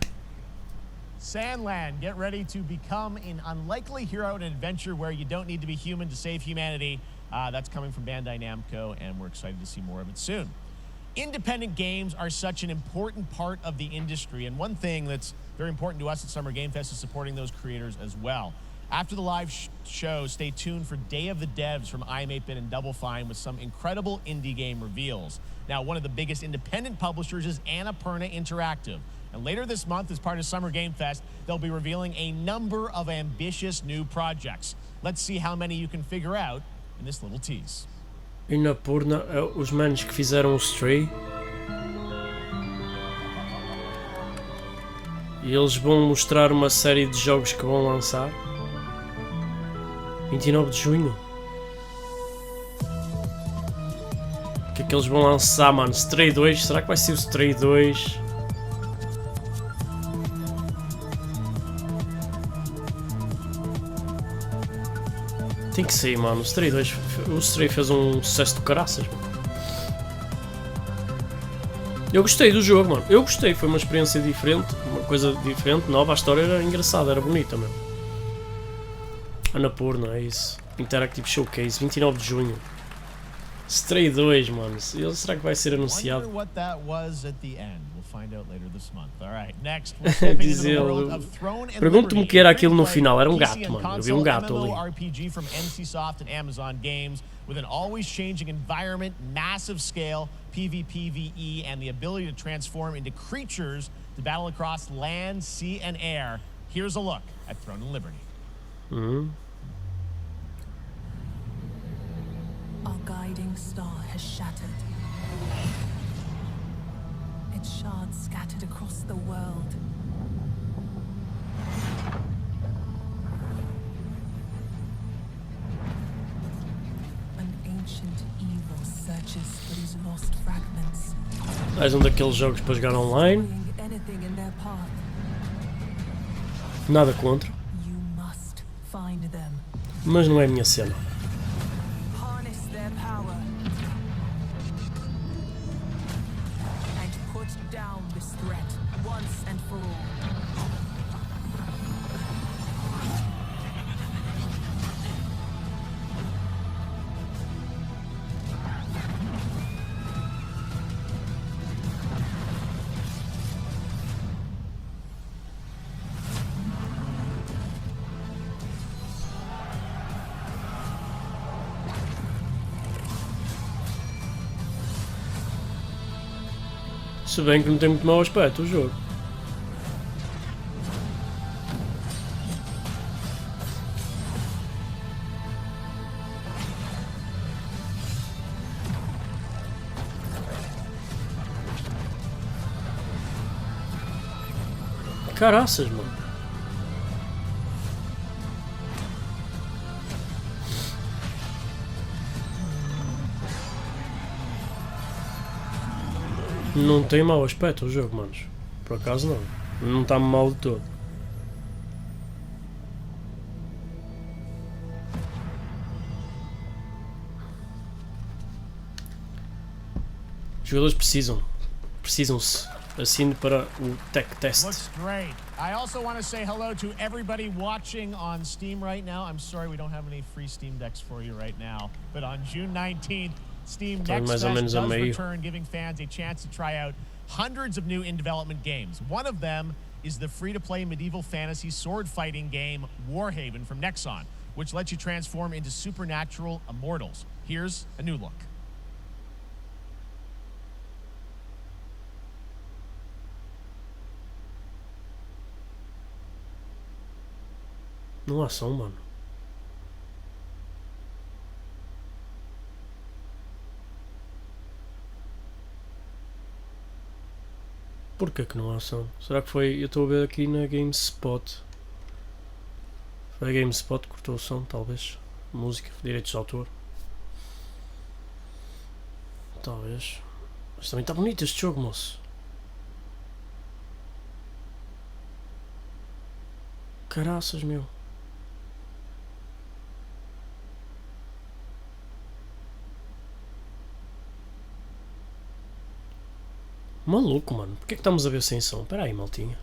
Sandland, get ready to become an unlikely hero in an adventure where you don't need to be human to save humanity. That's coming from Bandai Namco, and we're excited to see more of it soon. Independent games are such an important part of the industry, and one thing that's very important to us at Summer Game Fest is supporting those creators as well. After the live show, stay tuned for Day of the Devs from I'm8bit and Double Fine with some incredible indie game reveals. Now, one of the biggest independent publishers is Annapurna Interactive. And later this month, as part of Summer Game Fest, they'll be revealing a number of ambitious new projects. Let's see how many you can figure out in this little tease. Annapurna, os manos que fizeram o Stray. E eles vão mostrar uma série de jogos que vão lançar. 29 de junho. O que é que eles vão lançar, mano? Stray 2? Será que vai ser o Stray 2? Tem que ser, mano. O Stray 2. O Stray fez um sucesso de caraças, mano. Eu gostei do jogo, mano. Eu gostei. Foi uma experiência diferente. Uma coisa diferente, nova. A história era engraçada, era bonita, mesmo. Annapurna, é isso. Interactive Showcase, 29 de junho. Stray 2, mano. Será que vai ser anunciado? Diz ele. Pergunto-me o que era aquilo no final. Era um gato, mano. Eu vi um gato ali. RPG from NCSoft and Amazon Games with an always changing environment, massive scale, PvPvE, and the ability to transform into creatures to battle across land, sea, and air. Here's a look at Throne and Liberty. Our guiding star has shattered. Its shards scattered across the world. An ancient evil Mais um daqueles jogos para jogar online. Nada contra. Mas não é a minha cena. Se bem que não tem muito mau aspecto o jogo. Caraças, mano. Não tem mau aspecto o jogo, manos. Por acaso não. Não está mal de todo. Os jogadores precisam-se. Assine para o Tech Test. Looks great. I also want to say hello to everybody watching on Steam right now. I'm sorry we don't have any free Steam decks for you right now, but on June 19th, Steam Next Fest does return, giving fans a chance to try out hundreds of new in-development games. One of them is the free-to-play medieval fantasy sword-fighting game Warhaven from Nexon, which lets you transform into supernatural immortals. Here's a new look. Não há som, mano. Porquê que não há som? Será que foi... Eu estou a ver aqui na GameSpot. Foi a GameSpot que cortou o som, talvez. Música, direitos de autor. Talvez. Mas também está bonito este jogo, moço. Caraças, meu. Maluco, mano. Porquê que estamos a ver sem som? Espera aí, maltinha.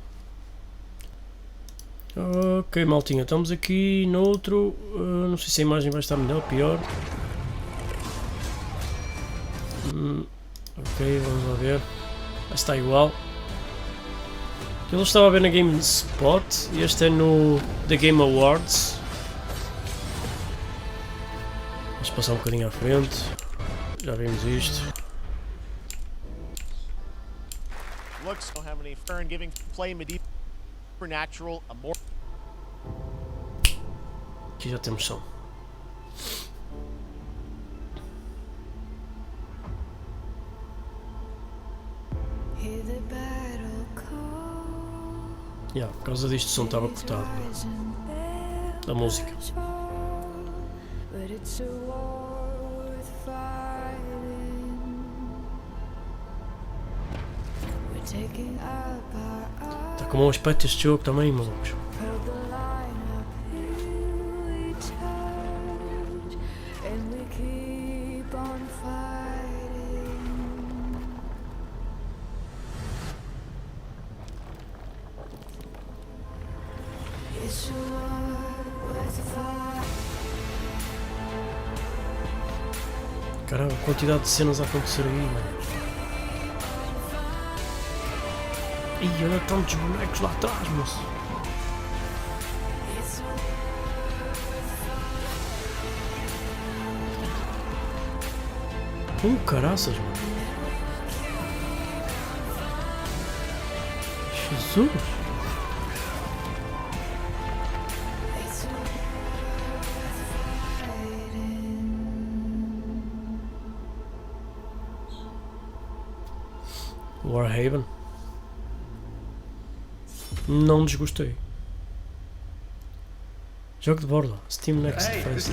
Ok, maltinha. Estamos aqui noutro... não sei se a imagem vai estar melhor ou pior. Ok, vamos lá ver. Está igual. Eu estava a ver na GameSpot e este é no The Game Awards. Vamos passar um bocadinho à frente. Já vimos isto. Looks don't have any fern giving play medieval supernatural immortal. Aqui já temos som. Por causa disto o som estava cortado. A música. Está com um aspecto este jogo também, malucos. Caramba, a quantidade de cenas a acontecer aí, mano. Ih, olha tantos bonecos lá atrás, moço. Caraças, mano. Jesus. Warhaven. Não desgostei. Jogo de borda. Steam Next Fest.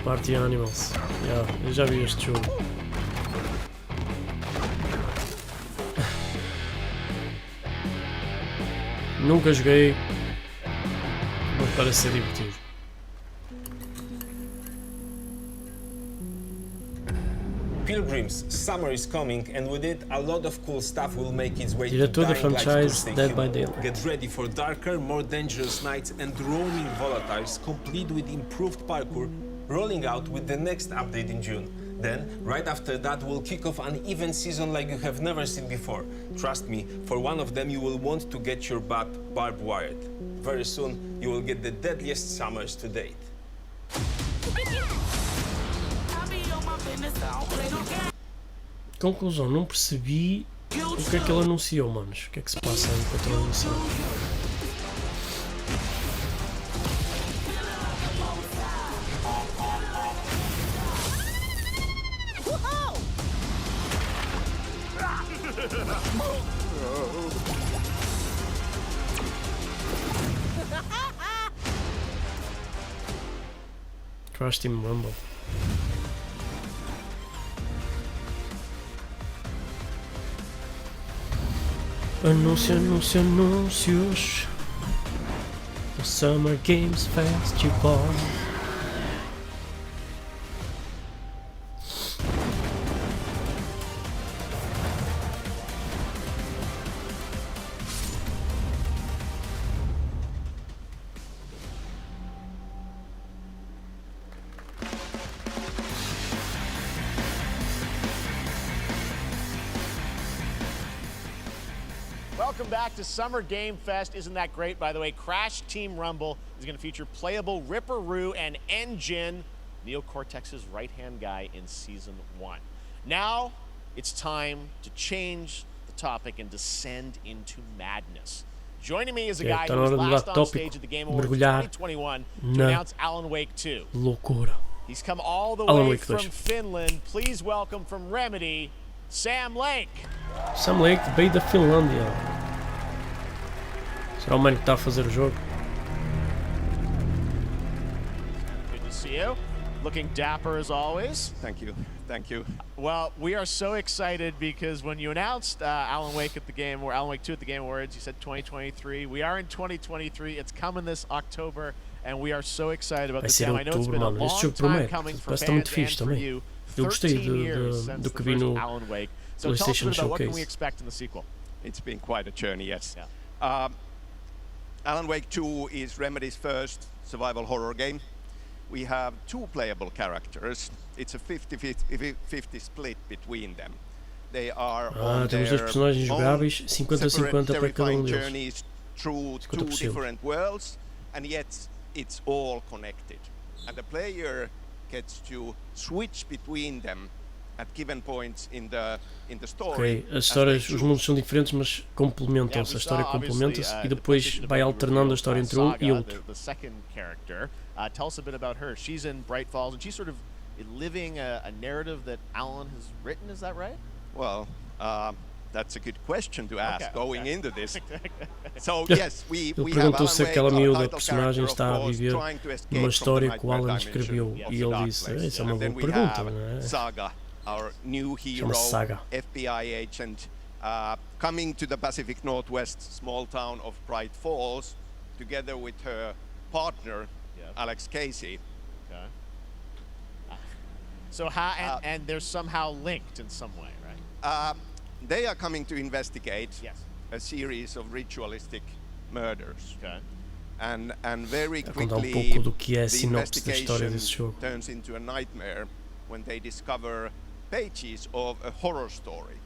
Party Animals. Yeah, eu já vi este jogo. Nunca joguei, mas parece ser divertido. Pilgrims, summer is coming, and with it, a lot of cool stuff will make its way to Diretor da Dying Light franchise Thursday Dead by Hill. Daylight. Get ready for darker, more dangerous nights and roaming volatiles, complete with improved parkour, rolling out with the next update in June. Then, right after that, we'll kick off an event season like you have never seen before. Trust me, for one of them you will want to get your butt barbed wired. Very soon, you will get the deadliest summers to date. Conclusão, não percebi o que é que ele anunciou, manos. O que é que se passa aí enquanto ele anunciou? Crash Team Rumble. Anúncios. The Summer Games Festival. Welcome back to Summer Game Fest. Isn't that great? By the way, Crash Team Rumble is going to feature playable Ripperoo and Engine, Neo Cortex's right-hand guy in Season 1. Now, it's time to change the topic and descend into madness. Joining me is a guy who was last on stage at the Game Awards 2021 to announce Alan Wake 2. Loucura. He's come all the way from Finland. Please welcome from Remedy, Sam Lake. Sam Lake veio da Finlândia. Será o mano que está a fazer o jogo? Good to see you. Looking dapper as always. Thank you. Thank you. Well, we are so excited because when you announced Alan Wake 2 at the Game Awards, you said 2023. We are in 2023. It's coming this October, and we are so excited about this game. I know it's been a long time coming for fans and for you. 13 years since the first Alan Wake. So tell us a bit about what can we expect in the sequel. It's been quite a journey, yes. Yeah. Alan Wake 2 is Remedy's first survival horror game. We have two playable characters. It's a 50-50 split between them. They are on temos dois personagens jogáveis, 50-50 para cada deles. Journeys through two different worlds, and yet it's all connected. And the player gets to switch between them at given points in the story. Ok, as histórias, os mundos são diferentes, mas complementam-se. A história complementa-se e depois vai alternando a história entre um e outro. The second character, tell us a bit about her. She's in Bright Falls, and she's sort of living a narrative that Alan has written. Is that right? Well, that's a good question to ask going into this. So yes, we perguntou se aquela miúda personagem está a viver uma história que o Alan escreveu e ele disse, essa é uma boa pergunta, não é? Saga, our new hero, FBI agent, coming to the Pacific Northwest small town of Bright Falls, together with her partner, Alex Casey. Okay. So how and they're somehow linked in some way, right? They are coming to investigate a series of ritualistic murders. Okay. And very quickly, the investigation turns into a nightmare when they discover pages of a horror story,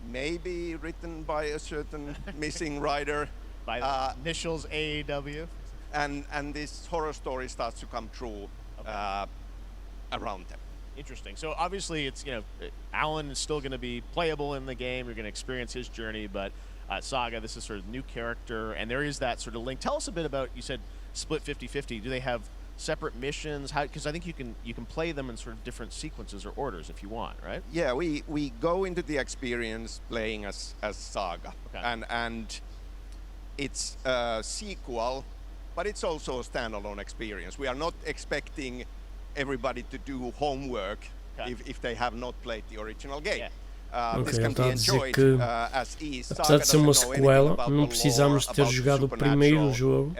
maybe written by a certain missing writer. By the initials AEW. And this horror story starts to come true around them. Interesting. So obviously, it's Alan is still going to be playable in the game. You're going to experience his journey, but Saga, this is sort of new character, and there is that sort of link. Tell us a bit about. You said split 50-50. Do they have separate missions? How? Because I think you can play them in sort of different sequences or orders if you want, right? Yeah, we go into the experience playing as Saga, and it's a sequel, but it's also a standalone experience. We are not expecting everybody to do homework if they have not played the original game. Ok, ele está a dizer que, apesar de ser uma sequela, não precisamos ter jogado o primeiro jogo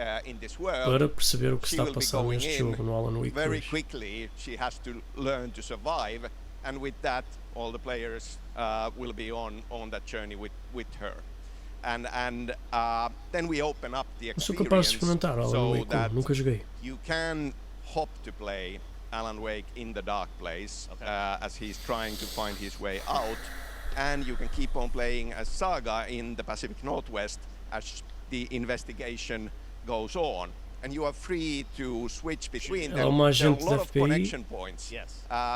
para perceber o que está a passar neste jogo, no Alan Wake 2. Very quickly, she has to learn to survive, and with that, all the players will be on that journey with her. And then we open up the experience so that you can hop to play Alan Wake in the dark place as he's trying to find his way out, and you can keep on playing as Saga in the Pacific Northwest as the investigation goes on, and you are free to switch between them. There are a lot of connection points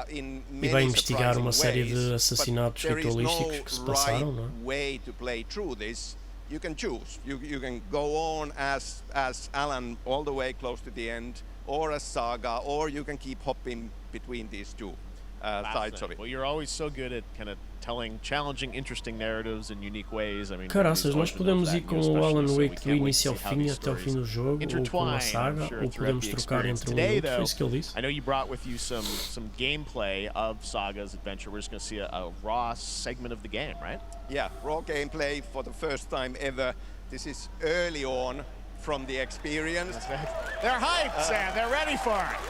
in many surprising ways, but there is no right way to play through this. You can choose. You can go on as Alan all the way close to the end, or as Saga, or you can keep hopping between these two sides of it. Well, you're always so good at kind of telling challenging, interesting narratives in unique ways. I mean, caraças, nós podemos ir com o Alan Wake do início ao fim até ao fim do jogo, ou com a saga, ou podemos trocar entre um e outro. Foi isso que ele disse. I know you brought with you some gameplay of Saga's adventure. We're just going to see a raw segment of the game, right? Yeah, raw gameplay for the first time ever. This is early on from the experience. They're hyped, Sam. They're ready for it.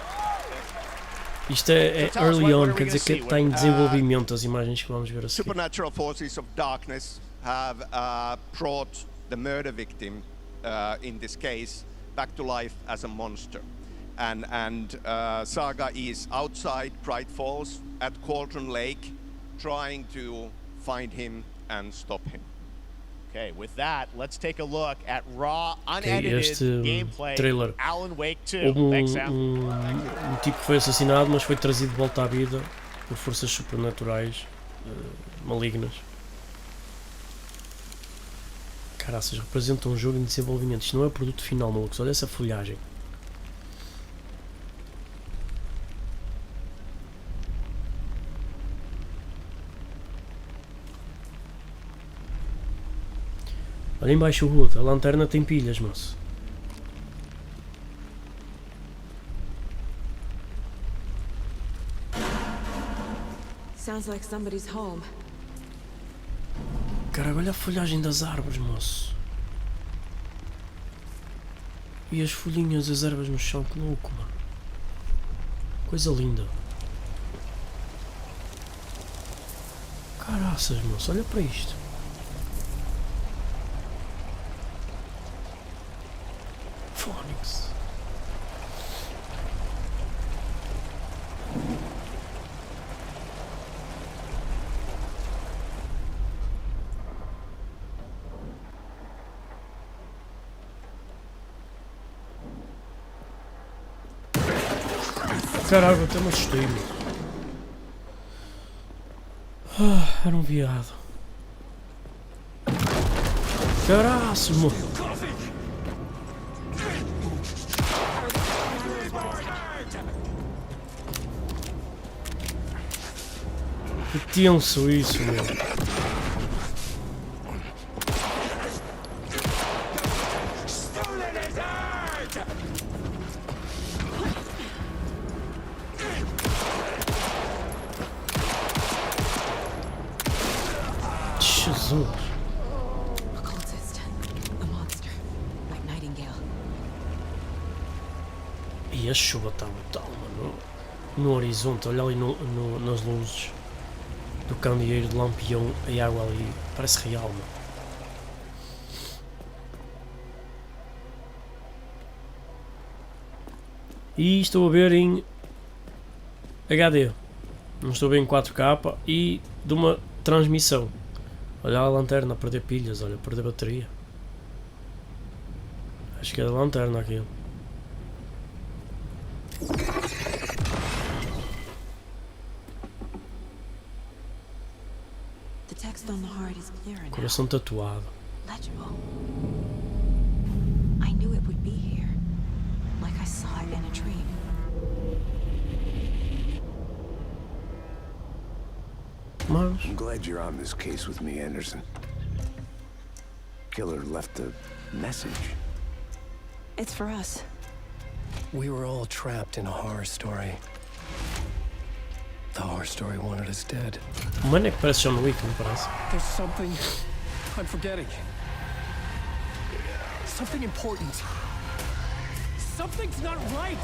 Isto é early on, quer dizer que está em desenvolvimento as imagens que vamos ver a seguir. Supernatural forces of darkness have brought the murder victim, in this case, back to life as a monster. And Saga is outside Bright Falls at Cauldron Lake, trying to find him and stop him. Okay, with that, let's take a look at raw, unedited gameplay trailer. Alan Wake 2. Houve Thanks, Sam. um tipo que foi assassinado, mas foi trazido de volta à vida por forças supernaturais malignas. Caraças, representa um jogo em desenvolvimento. Isto não é o produto final, malucos. Olha essa folhagem. Olha embaixo o Rude, a lanterna tem pilhas, moço. Sounds like somebody's home. Caralho, olha a folhagem das árvores, moço. E as folhinhas, as ervas no chão, que louco, mano. Coisa linda. Caraças, moço, olha para isto. Phonics. Caralho, até me assustei-me. Era um viado. Caraças, mano. Que tenso isso, meu. Jesus. E a chuva está brutal, mano. No horizonte, olha ali nas luzes do candeeiro de lampião, a água ali parece real, mano. E estou a ver em HD, não estou a ver em 4K e de uma transmissão. Olha a lanterna a perder pilhas, olha, a perder bateria. Acho que é da lanterna aquilo. Coração tatuado. I knew it would be here, like I saw it in a dream. Mas... I'm glad you're on this case with me, Anderson. Killer left a message. It's for us. We were all trapped in a horror story. The horror story wanted us dead. Mano, é que parece John Wick, não parece? There's something I'm forgetting. Something important. Something's not right.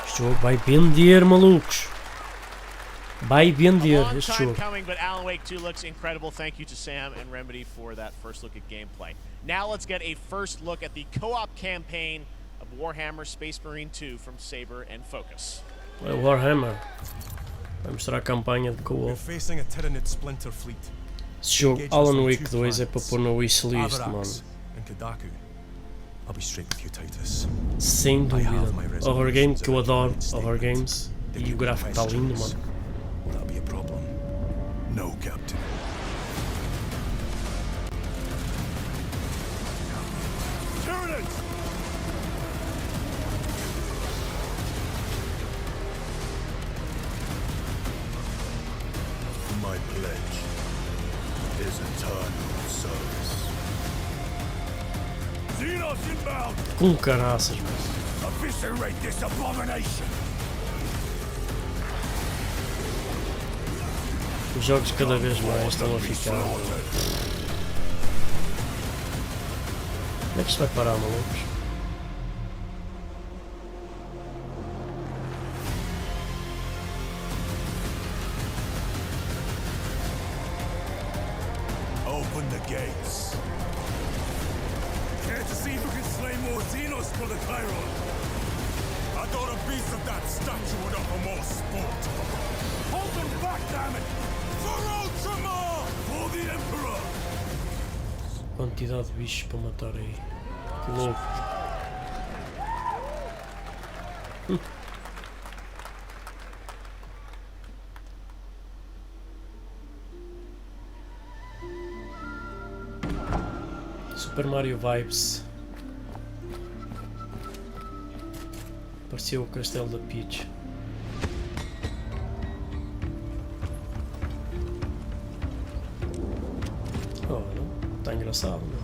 Este jogo vai vender, malucos. Vai vender este jogo. Coming, but Alan Wake 2 looks incredible. Thank you to Sam and Remedy for that first look at gameplay. Now let's get a first look at the co-op campaign of Warhammer Space Marine 2 from Saber and Focus. É Warhammer. Vai mostrar a campanha de co-op. Esse jogo, Alan Wake 2, é para pôr na wishlist, mano. Sem dúvida. Horror game que eu adoro, horror games. E o gráfico está lindo, mano. No, Captain. My pledge is eternal service. Xenos inbound! Com caraças, mano. Eviscerate this abomination! Os jogos cada vez mais estão a ficar... Como é que isto vai parar, malucos? Open the gates. Care to see who can slay more Xenos for the Chiron? I thought a piece of that statue would offer more sport. Hold them back, damn it! For Ultramar! For the Emperor! Quantidade de bichos para matar aí. Que louco. Super Mario Vibes. Pareceu o castelo da Peach. Oh, não? Está engraçado, não?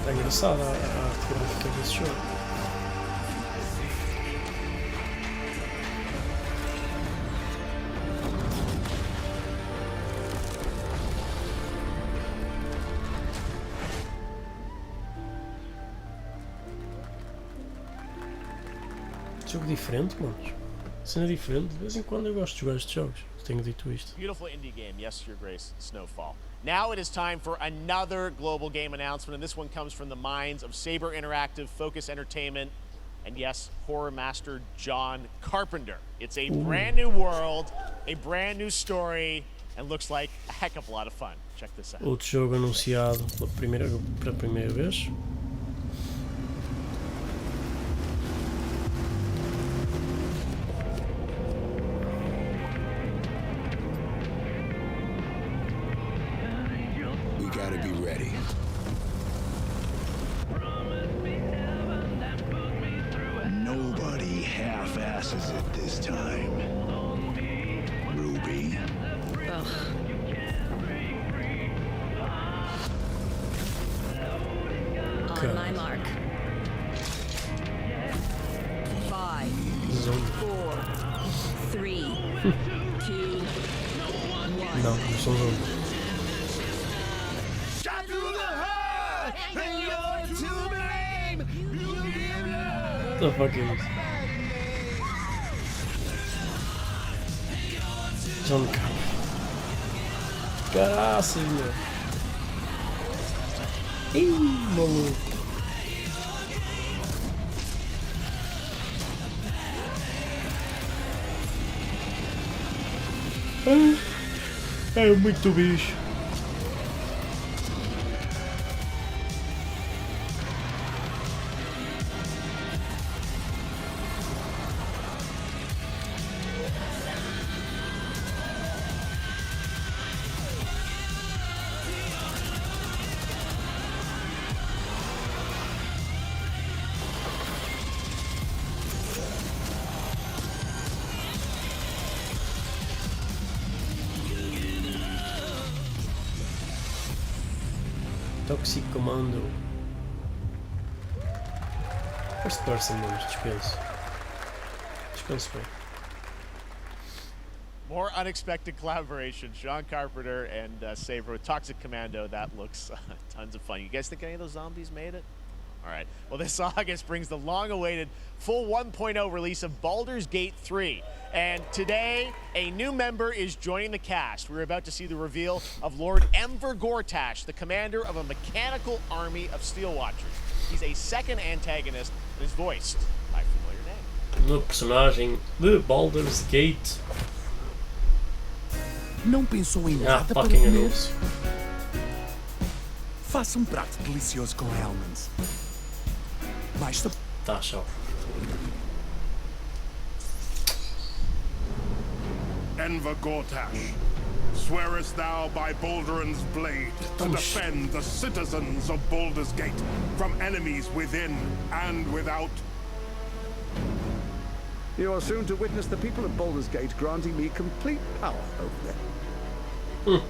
Está engraçada a arte gráfica desse jogo. Jogo diferente, mano. Cena diferente. De vez em quando eu gosto de jogar estes jogos. Tenho dito isto. Beautiful indie game, yes, Your Grace, Snowfall. Now it is time for another global game announcement, and this one comes from the minds of Saber Interactive, Focus Entertainment, and yes, horror master John Carpenter. It's a brand new world, a brand new story, and looks like a heck of a lot of fun. Check this out. Outro jogo anunciado pela primeira vez. Gotta be ready. Nobody half-asses it this time. Ruby. On my mark. 5, 4, 3, 2, 1. Não, não são jogos. What the fuck is this? John Carpenter. Caraças, meu. Ih, maluco. É muito bicho. Toxic Commando. First person, manos, dispenso. Dispenso bem. More unexpected collaboration. Sean Carpenter and Saber with Toxic Commando. That looks tons of fun. You guys think any of those zombies made it? Alright. Well, this August brings the long-awaited full 1.0 release of Baldur's Gate 3. And today, a new member is joining the cast. We're about to see the reveal of Lord Enver Gortash, the commander of a mechanical army of Steel Watchers. He's a second antagonist and is voiced by a familiar name. No personagem de Baldur's Gate. Não pensou em nada para fucking comer? anúncio. Faça prato delicioso com almonds. Mais Tá, tchau. Enver Gortash, swearest thou by Balduran's blade to defend the citizens of Baldur's Gate from enemies within and without? You are soon to witness the people of Baldur's Gate granting me complete power over them.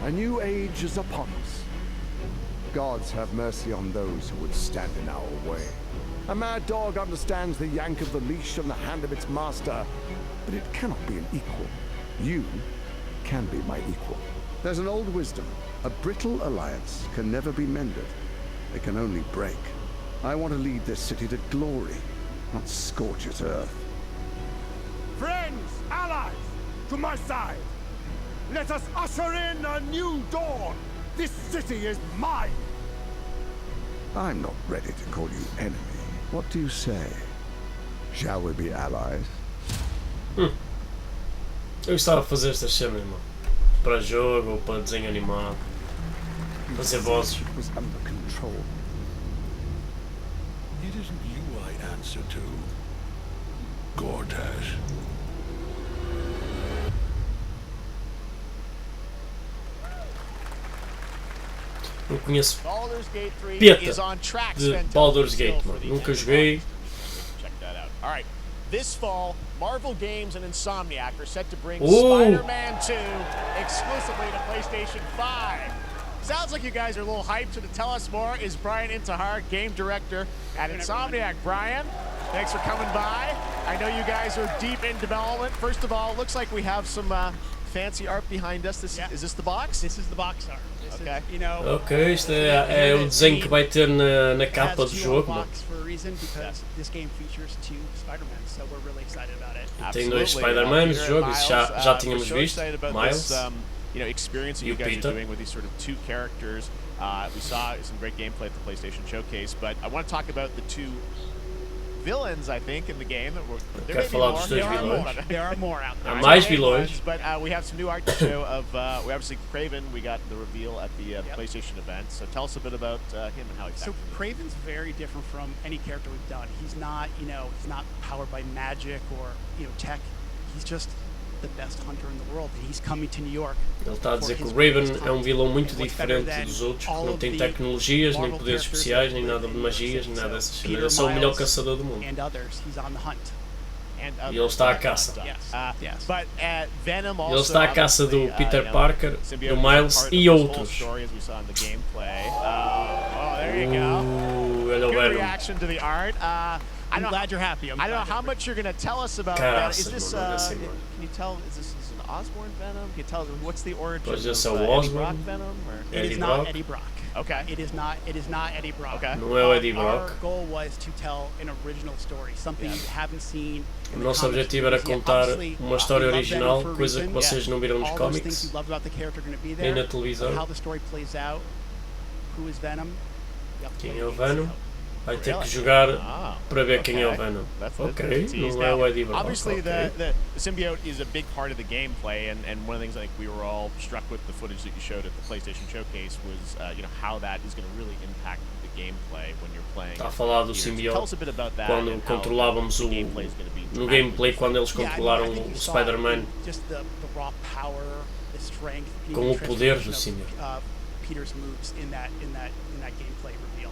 A new age is upon us. Gods have mercy on those who would stand in our way. A mad dog understands the yank of the leash on the hand of its master, but it cannot be an equal. You can be my equal. There's an old wisdom. A brittle alliance can never be mended. It can only break. I want to lead this city to glory, not scorch its earth. Friends, allies, to my side. Let us usher in a new dawn. This city is mine. I'm not ready to call you enemy. What do you say? Shall we be allies? Eu gostava de fazer estas cenas, mano. Para jogo ou para desenho animado. Fazer vozes. It was under control. It isn't you I answer to, Gortash. Não conheço Baldur's Gate 3 peta is on track, de Sven. Baldur's Gate, mano. Nunca joguei. Check that out. All right. This fall, Marvel Games and Insomniac are set to bring Spider-Man 2 exclusively to PlayStation 5. Sounds like you guys are a little hyped, so to tell us more is Brian Intihar, game director at Insomniac. Brian, thanks for coming by. I know you guys are deep in development. First of all, it looks like we have some fancy art behind us. Is this the box? This is the box art. Okay. You know, Ok, isto é o desenho que vai ter na capa do jogo, mano. This game features 2 Spider-Man, so we're really excited about it. Tem 2 Spider-Mans no jogo, isso já tínhamos visto. Miles. You know, experience that you guys are doing with these sort of 2 characters. We saw some great gameplay at the PlayStation Showcase, but I want to talk about the 2 villains, I think, in the game. There may be more. There are more out there. Há mais vilões. But we have some new art to show of, we obviously, Kraven, we got the reveal at the PlayStation event. So tell us a bit about him and how he's So Kraven's very different from any character we've done. He's not, you know, he's not powered by magic or, you know, tech. He's just the best hunter in the world, and he's coming to New York. Ele está a dizer que o Raven é um vilão muito diferente dos outros, que não tem tecnologias, nem poderes especiais, nem nada de magias, nem nada dessas coisas. É só o melhor caçador do mundo. E ele está à caça. Ele está à caça do Peter Parker, do Miles e outros. Olha o Venom. I'm glad you're happy. I don't know how much you're going to tell us about that. Is this, can you tell, is this an Osborn Venom? Can you tell, what's the origin of Eddie Brock Venom? Or? It is not Eddie Brock. Okay. It is not Eddie Brock. Okay. Não é o Eddie Brock. Our goal was to tell an original story, something you haven't seen. O nosso objetivo era contar uma história original, coisa que vocês não viram nos cómics, nem na televisão. How the story plays out, who is Venom. Quem é o Venom? Vai ter que jogar para ver quem é o Venom. Ok, não é o Eddie Brock. Obviously, the symbiote is a big part of the gameplay, and one of the things I think we were all struck with the footage that you showed at the PlayStation Showcase was, you know, how that is going to really impact the gameplay when you're playing. Está a falar do symbiote quando controlávamos o no gameplay quando eles controlaram o Spider-Man com o poder do symbiote. Peter's moves in that gameplay reveal.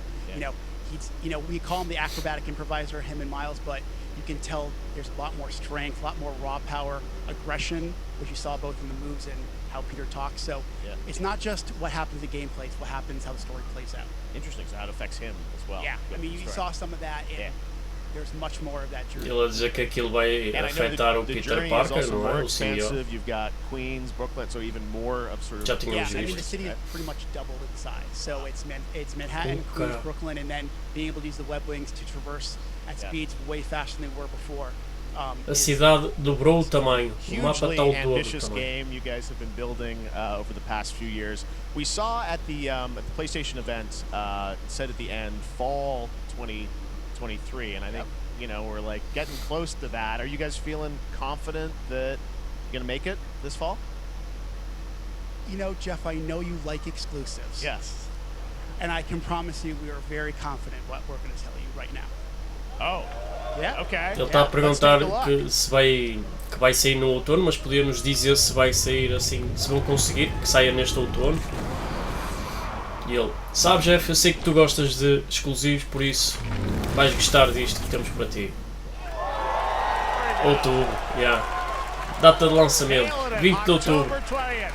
You know, we call him the acrobatic improviser, him and Miles, but you can tell there's a lot more strength, a lot more raw power, aggression, which you saw both in the moves and how Peter talks. So it's not just what happens in the gameplay, it's what happens, how the story plays out. Interesting, so how it affects him as well. Yeah, I mean, you saw some of that, and there's much more of that journey. Ele a dizer que aquilo vai afetar o Peter Parker, não é? O symbiote. You've got Queens, Brooklyn, so even more of sort of... Já tínhamos I mean, the city is pretty much doubled in size. So it's Manhattan, Queens, Brooklyn, and then being able to use the web wings to traverse at speeds way faster than they were before. A cidade dobrou o tamanho. O mapa está o dobro. Ambitious game you guys have been building over the past few years. We saw at the PlayStation event, said at the end, fall 2023, and I think you know we're like getting close to that. Are you guys feeling confident that you're gonna make it this fall? You know, Jeff, I know you like exclusives. Yes. And I can promise you we are very confident what we're going to tell you right now. Oh. Yeah, okay. Ele está a perguntar que vai sair no outono, mas podia-nos dizer se vai sair assim, se vão conseguir que saia neste outono. E ele, sabe Jeff, eu sei que tu gostas de exclusivos, por isso vais gostar disto que temos para ti. Outubro, data de lançamento, 20 de outubro.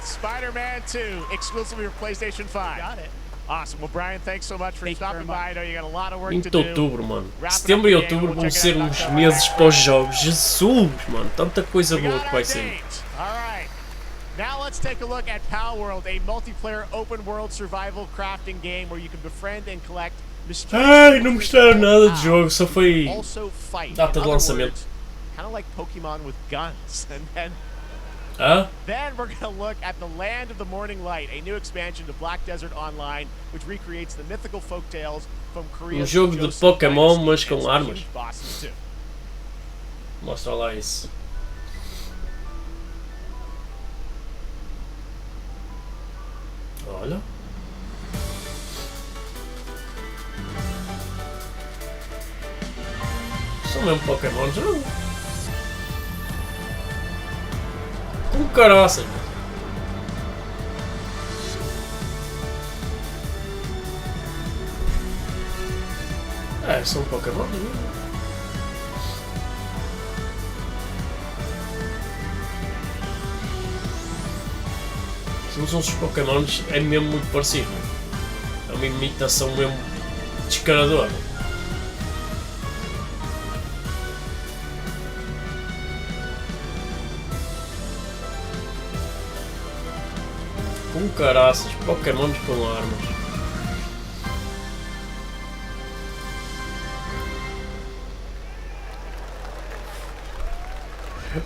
Spider-Man 2, exclusively for PlayStation 5. Got it. Awesome. Well, Brian, thanks so much for stopping by. I know you got a lot of work to do. 20 de outubro, mano. Setembro e outubro vão ser uns meses pós-jogos. Jesus, mano. Tanta coisa boa que vai ser. Alright. Now let's take a look at Pal World, a multiplayer open world survival crafting game where you can befriend and collect Ai, não mostraram nada de jogo, só foi data de lançamento. Kind of like Pokemon with guns. And then we're going to look at the Land of the Morning Light, a new expansion to Black Desert Online, which recreates the mythical folktales from Korea's jogo de Pokémon, mas com armas. Mostra lá isso. Olha. São mesmo Pokémon, não? Com caraças. São Pokémon. Se não são os Pokémons, é mesmo muito parecido. É uma imitação mesmo descaradora. Com caraças, Pokémons com armas.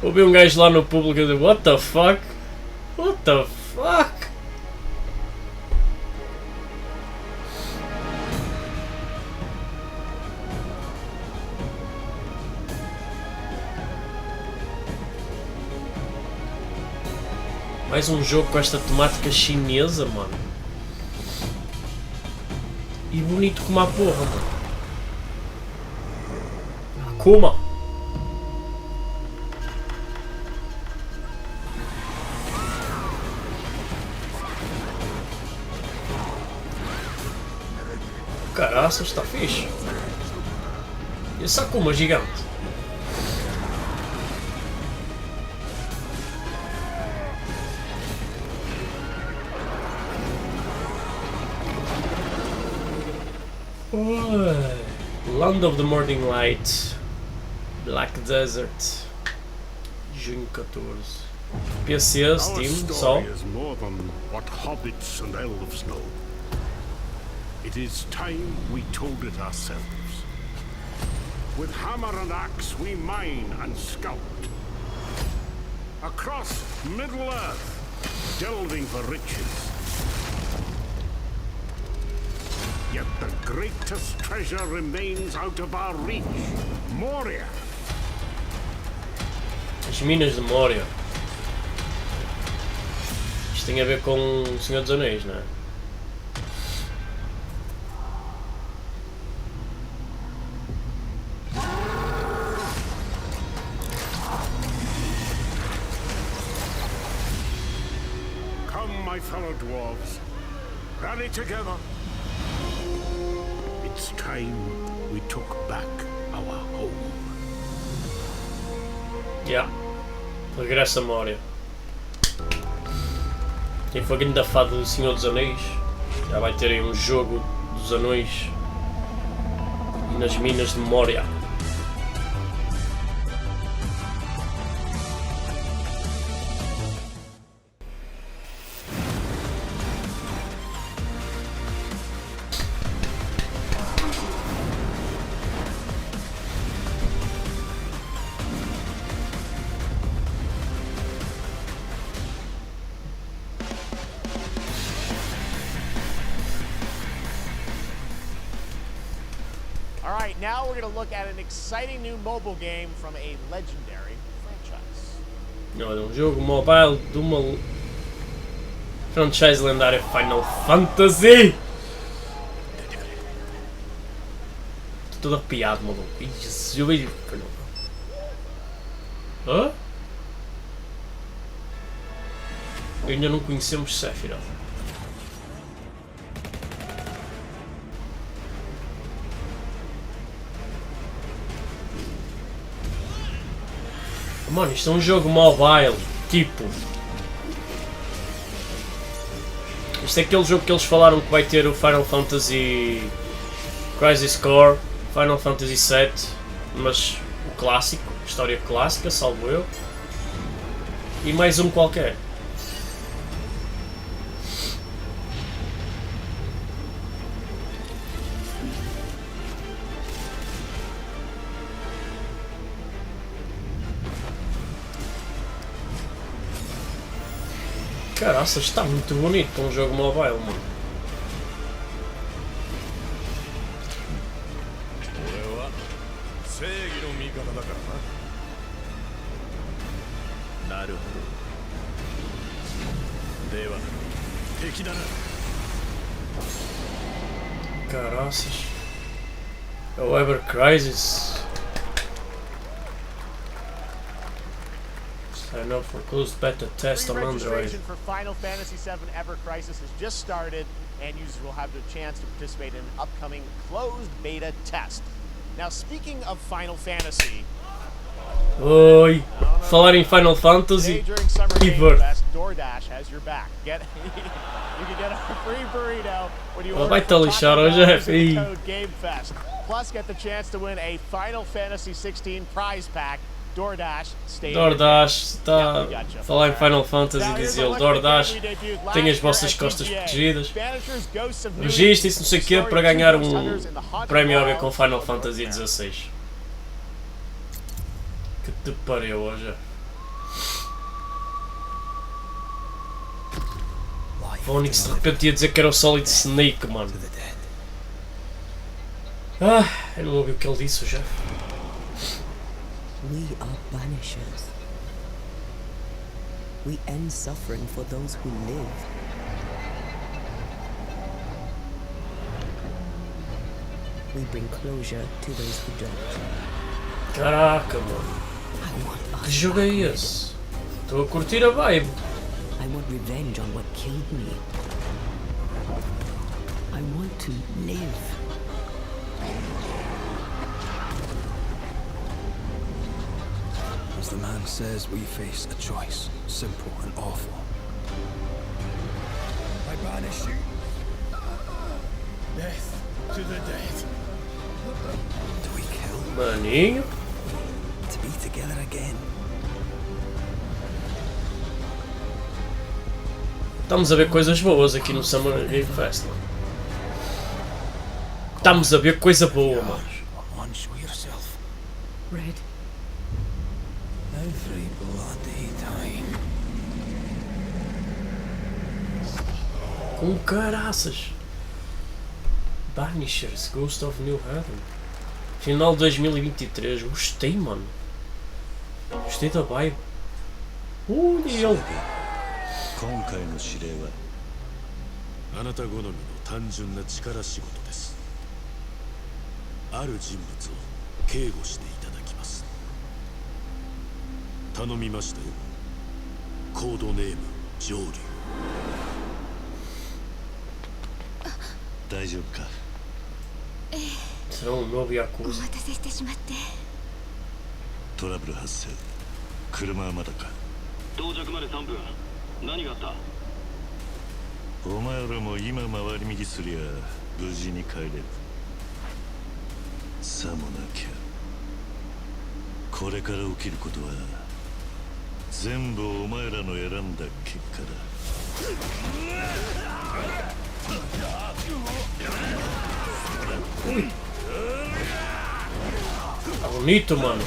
Ouvi um gajo lá no público de what the fuck? What the fuck? Mais um jogo com esta temática chinesa, mano. E bonito como a porra, mano. Kuma! Caraças, está fixe. E essa Kuma gigante. Land of the Morning Light, Black Desert, junho 14. PC, Steam, só. Is more than what hobbits and elves know. It is time we told it ourselves. With hammer and axe we mine and scout. Across Middle-earth, delving for riches. Yet the greatest treasure remains out of our reach. Moria. As minas de Moria. Isto tem a ver com o Senhor dos Anéis, não é? Come, my fellow dwarves. Rally together. It's time we took back our home. Yeah. Regressa a Moria. Quem for grande fada do Senhor dos Anéis já vai ter aí um jogo dos anões e nas minas de Moria. Alright, now we're going to look at an exciting new mobile game from a legendary franchise. Olha, jogo mobile de uma franchise lendária Final Fantasy! Estou todo arrepiado, maluco. Eu vejo. Hã? Ainda não conhecemos Sephiroth. Mano, isto é um jogo mobile, tipo... Isto é aquele jogo que eles falaram que vai ter o Final Fantasy Crisis Core, Final Fantasy VII, mas o clássico, história clássica, salvo eu, e mais um qualquer. Caraças, está muito bonito para um jogo mobile, mano. Caraças. É o Ever Crisis. Sign up for closed beta test on Android. Registration for Final Fantasy VII Ever Crisis has just started, and users will have the chance to participate in an upcoming closed beta test. Now, speaking of Final Fantasy, oi, falar em Final Fantasy e DoorDash has your back. You can get a free burrito when you order vai te lixar hoje, code GameFest. Plus, get the chance to win a Final Fantasy 16 prize pack. DoorDash está a falar em Final Fantasy e diz ele: DoorDash tem as vossas costas protegidas. Registre-se, não sei o quê, para ganhar um prémio a ver com Final Fantasy XVI. Que te pariu hoje. Phonix de repente ia dizer que era o Solid Snake, mano. Ah, eu não ouvi o que ele disse já. We are banishers. We end suffering for those who live. We bring closure to those who don't. Caraca, mano. Que jogo é esse? Estou a curtir a vibe. I want revenge on what killed me. I want to live. As the man says, we face a choice, simple and awful. I banish you. Death to the dead. Do we kill? Maninho. To be together again. Estamos a ver coisas boas aqui no Summer Game Fest. Estamos a ver coisa boa, mano. Red. Every bloody time. Com caraças. Banishers, Ghost of New Haven. Final de 2023. Gostei, mano. Gostei da vibe. E ele. 今回の指令はあなた好みの単純な力仕事です。ある人物を警護していただきます。頼みましたよ。コードネーム上流。大丈夫か。Será novo Yakuza. お待たせしてしまって。トラブル発生。車はまだか。到着まで3分。何があった？お前らも今回り右すりゃ無事に帰れる。さもなきゃこれから起きることは全部お前らの選んだ結果だ。Tá bonito, mano.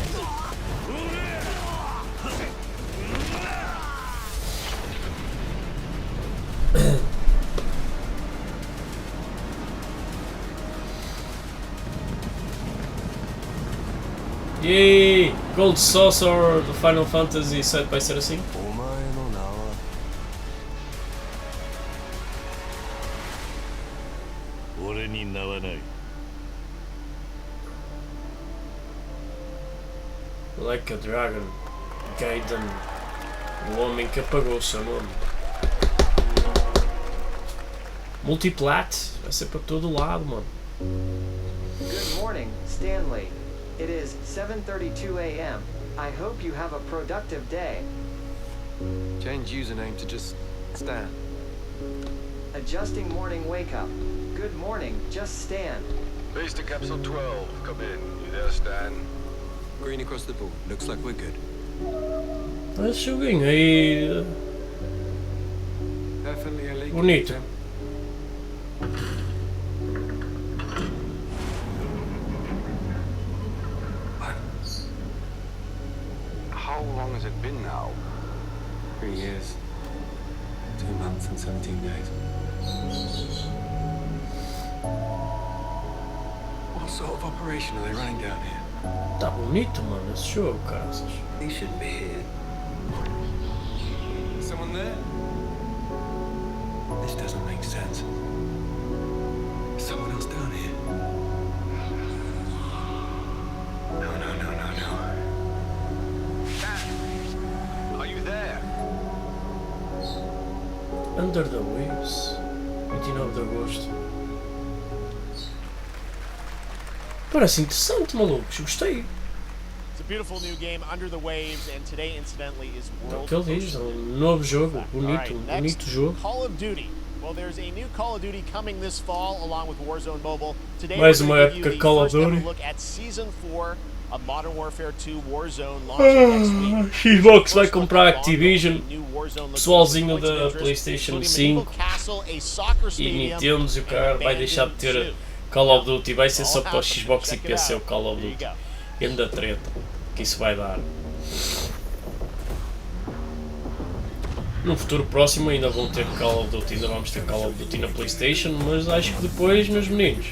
Yay! Gold Saucer do Final Fantasy 7 vai ser assim? Like a Dragon, Gaiden, o homem que apagou o seu nome. Multiplat, vai ser para todo lado, mano. Good morning, Stanley. It is 7:32 a.m. I hope you have a productive day. Change username to just Stan. Adjusting morning wake up. Good morning, just Stan. Base to capsule 12. Come in. You there, Stan? Green across the board. Looks like we're good. Esse joguinho aí. Bonito. How long has it been now? 3 years. 2 months and 17 days. What sort of operation are they running down here? Tá bonito, mano, esse jogo, caras. He shouldn't be here. Someone there? This doesn't make sense. Someone else down here. No. Dad, are you there? Under the Waves. 29 de agosto. Parece interessante, malucos. Gostei. It's a beautiful new game, Under the Waves, and today, incidentally, is World. O que ele diz, novo jogo, bonito, bonito jogo. Call of Duty. Well, there's a new Call of Duty coming this fall, along with Warzone Mobile. Today, Mais we're uma going to give época you Call the of first ever Duty. look at Season 4 of Modern Warfare 2 Warzone, launching next week. Xbox vai comprar Activision, pessoalzinho da PlayStation 5 e Nintendo e o cara vai deixar de ter Call of Duty, vai ser só para o Xbox e PC o Call of Duty. Grande treta que isso vai dar. No futuro próximo ainda vão ter Call of Duty, ainda vamos ter Call of Duty na PlayStation, mas acho que depois, meus meninos,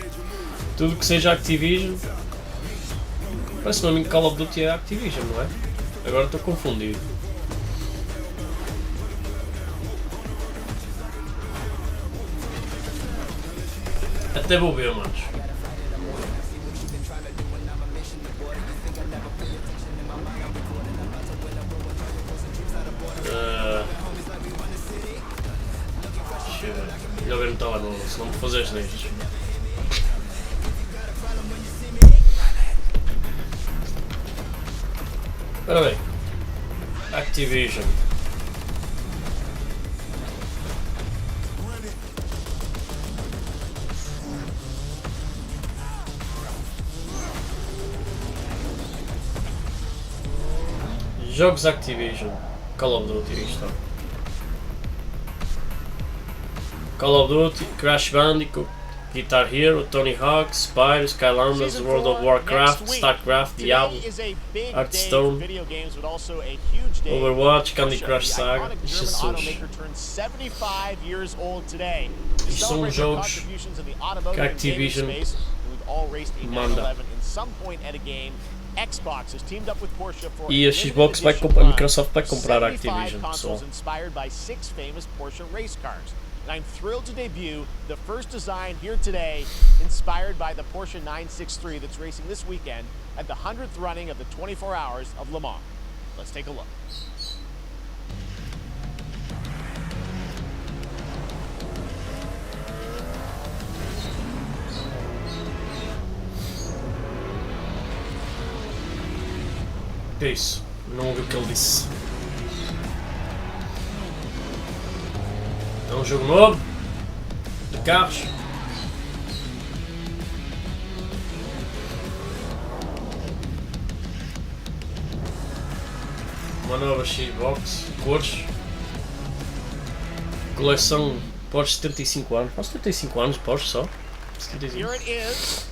tudo que seja Activision, parece que o nome de Call of Duty é Activision, não é? Agora estou confundido. Até vou ver, manos. Melhor ver no telemóvel, senão me fazer as nestes. Ora bem, Activision. Jogos Activision, Call of Duty, isto. Call of Duty, Crash Bandicoot, Guitar Hero, Tony Hawk, Spyro, Skylanders, World of Warcraft, StarCraft, Diablo, Hearthstone, Overwatch, Candy Crush Saga. Jesus. Isto são jogos que a Activision manda. E a Xbox vai comprar, a Microsoft vai comprar a Activision, pessoal. And I'm thrilled to debut the first design here today, inspired by the Porsche 963 that's racing this weekend at the 100th running of the 24 Hours of Le Mans. Let's take a look. Que é isso? Não ouvi o que ele disse. É um jogo novo de carros. Uma nova Xbox, cores. Coleção Porsche 75 anos. Faz 75 anos Porsche só. 75. Here it is.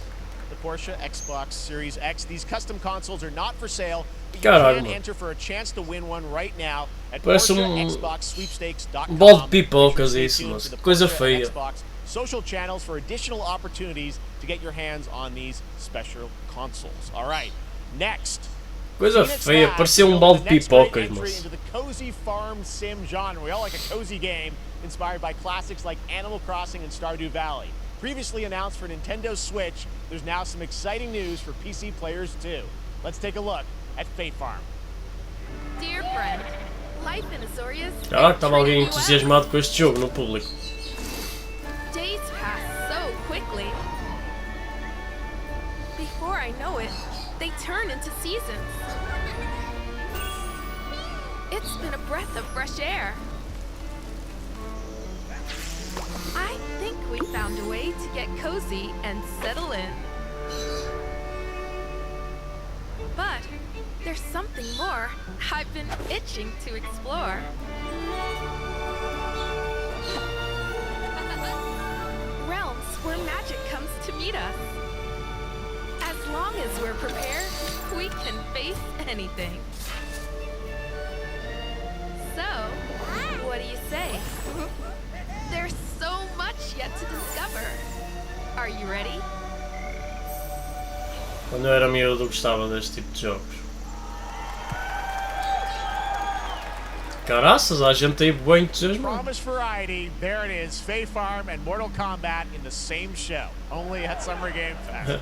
The Porsche Xbox Series X. These custom consoles are not for sale, but you can enter for a chance to win one right now at PorscheXboxSweepstakes.com. Balde de pipocas isso, mas coisa feia. Social channels for additional opportunities to get your hands on these special consoles. All right, next. Coisa feia, parecia balde de pipocas, mas. Into the cozy farm sim genre. We all like a cozy game inspired by classics like Animal Crossing and Stardew Valley. Previously announced for Nintendo Switch, there's now some exciting news for PC players too. Let's take a look at Fate Farm. Dear friend, life in Azoria's. Ah, estava alguém entusiasmado com este jogo no público. Days pass so quickly. Before I know it, they turn into seasons. It's been a breath of fresh air. I think we found a way to get cozy and settle in. But there's something more I've been itching to explore. Realms where magic comes to meet us. As long as we're prepared, we can face anything. So, what do you say? There's so much yet to discover. Are you ready? Quando eu era miúdo gostava deste tipo de jogos. Caraças, a gente aí bem entusiasmado. Promise variety, there it is, Fate Farm and Mortal Kombat in the same show, only at Summer Game Fest.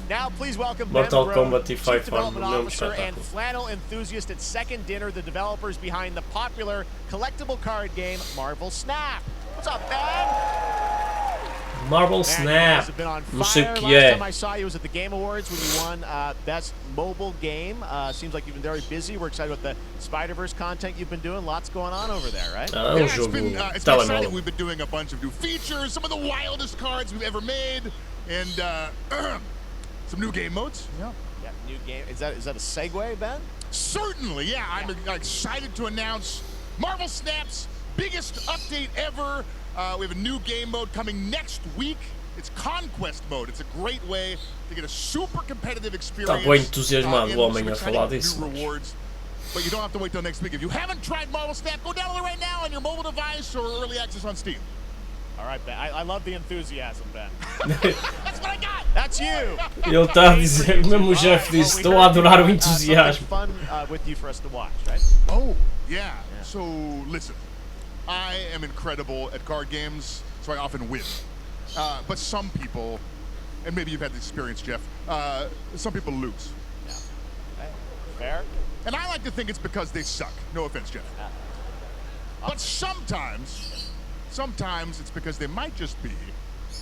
Now, please welcome Mortal Kombat e Chief Fate Farm Development Officer and flannel enthusiast at Second Dinner, the developers behind the popular collectible card game Marvel Snap. What's up, Ben? Marvel Snap. Não sei o que é. Last time I saw you was at the Game Awards when you won Best Mobile Game. Seems like you've been very busy. We're excited about the Spider-Verse content you've been doing. Lots going on over there, right? Yeah, it's been exciting. We've been doing a bunch of new features, some of the wildest cards we've ever made, and some new game modes. Yeah, new game. Is that a segue, Ben? Certainly, yeah. I'm excited to announce Marvel Snap's biggest update ever. We have a new game mode coming next week. It's Conquest mode. It's a great way to get a super competitive experience. Está bem entusiasmado o homem a falar disso. But you don't have to wait till next week. If you haven't tried Marvel Snap, go download it right now on your mobile device or early access on Steam. All right, Ben. I love the enthusiasm, Ben. That's what I got. That's you. Ele está a dizer, mesmo o Jeff disse, estou a adorar o entusiasmo. Fun with you for us to watch, right? Oh, yeah. So listen. I am incredible at card games, so I often win. But some people, and maybe you've had this experience, Jeff, some people lose. Yeah. Okay. Fair. And I like to think it's because they suck. No offense, Jeff. But sometimes it's because they might just be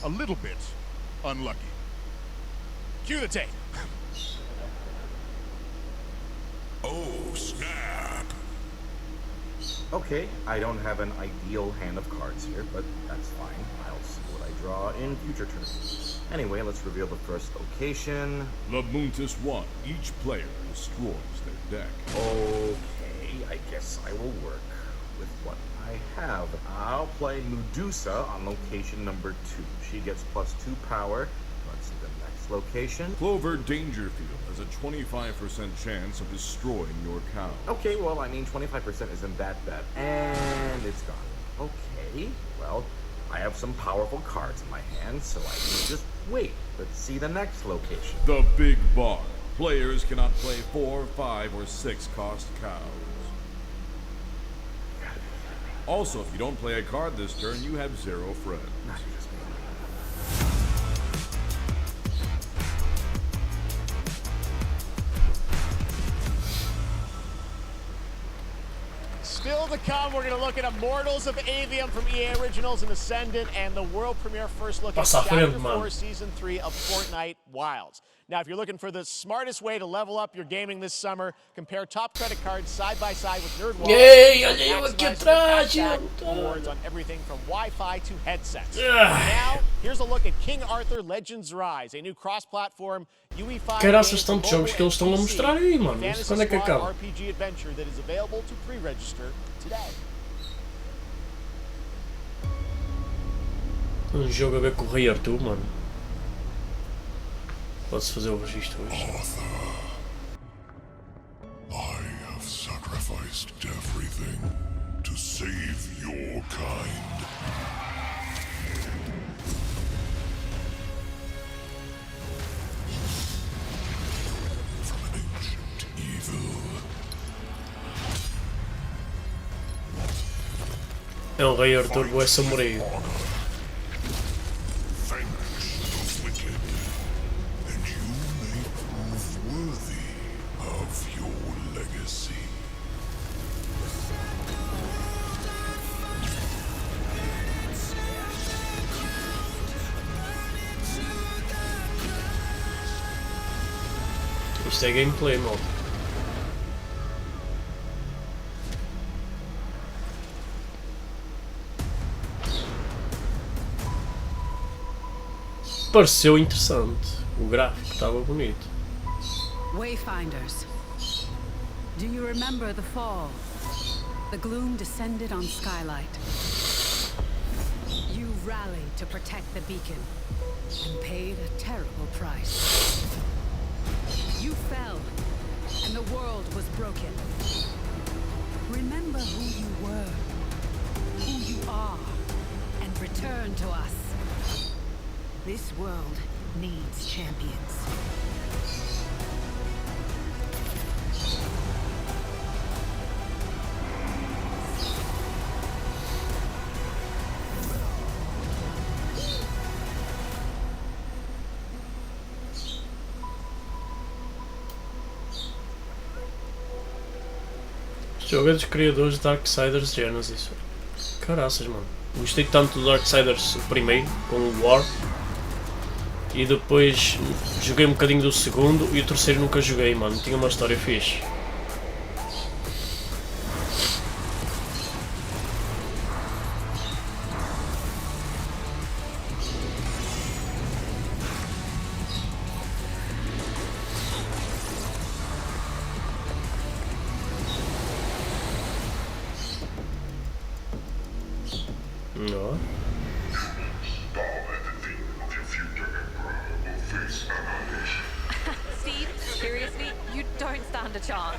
a little bit unlucky. Cue the tape. Oh, snap. Okay, I don't have an ideal hand of cards here, but that's fine. I'll see what I draw in future turns. Anyway, let's reveal the first location. Lamuntis 1. Each player destroys their deck. Okay, I guess I will work with what I have. I'll play Medusa on location number 2. She gets +2 power. Let's see the next location. Clover Dangerfield has a 25% chance of destroying your cow. Okay, well, I mean, 25% isn't that bad. And it's gone. Okay, well, I have some powerful cards in my hand, so I can just wait. Let's see the next location. The Big Bar. Players cannot play 4, 5, or 6 cost cows. Also, if you don't play a card this turn, you have 0 friends. Still to come, we're going to look at Immortals of Avium from EA Originals and Ascendant, and the world premiere first look at Chapter 4, Season 3 of Fortnite Wilds. Now, if you're looking for the smartest way to level up your gaming this summer, compare top credit cards side by side with NerdWallet. Awards on everything from Wi-Fi to headsets. Now, here's a look at King Arthur Legends Rise, a new cross-platform UE5 Caraças, tantos jogos que eles estão a mostrar aí, mano. Isso quando é que acaba? RPG adventure that is available to pre-register today. Jogo a ver com o Rei Arthur, mano. Pode-se fazer o registro hoje. I have sacrificed everything to save your kind. From an ancient evil. É um Rei Arthur, bué samurai. Isto é gameplay, malta. Pareceu interessante. O gráfico estava bonito. Wayfinders. Do you remember the fall? The gloom descended on Skylight. You rallied to protect the beacon and paid a terrible price. You fell, and the world was broken. Remember who you were, who you are, and return to us. This world needs champions. Este jogo é dos criadores de Darksiders Genesis. Caraças, mano. Gostei tanto do Darksiders o primeiro, com o War. E depois joguei um bocadinho do segundo e o terceiro nunca joguei, mano. Tinha uma história fixe. No. Steve, seriously, you don't stand a chance.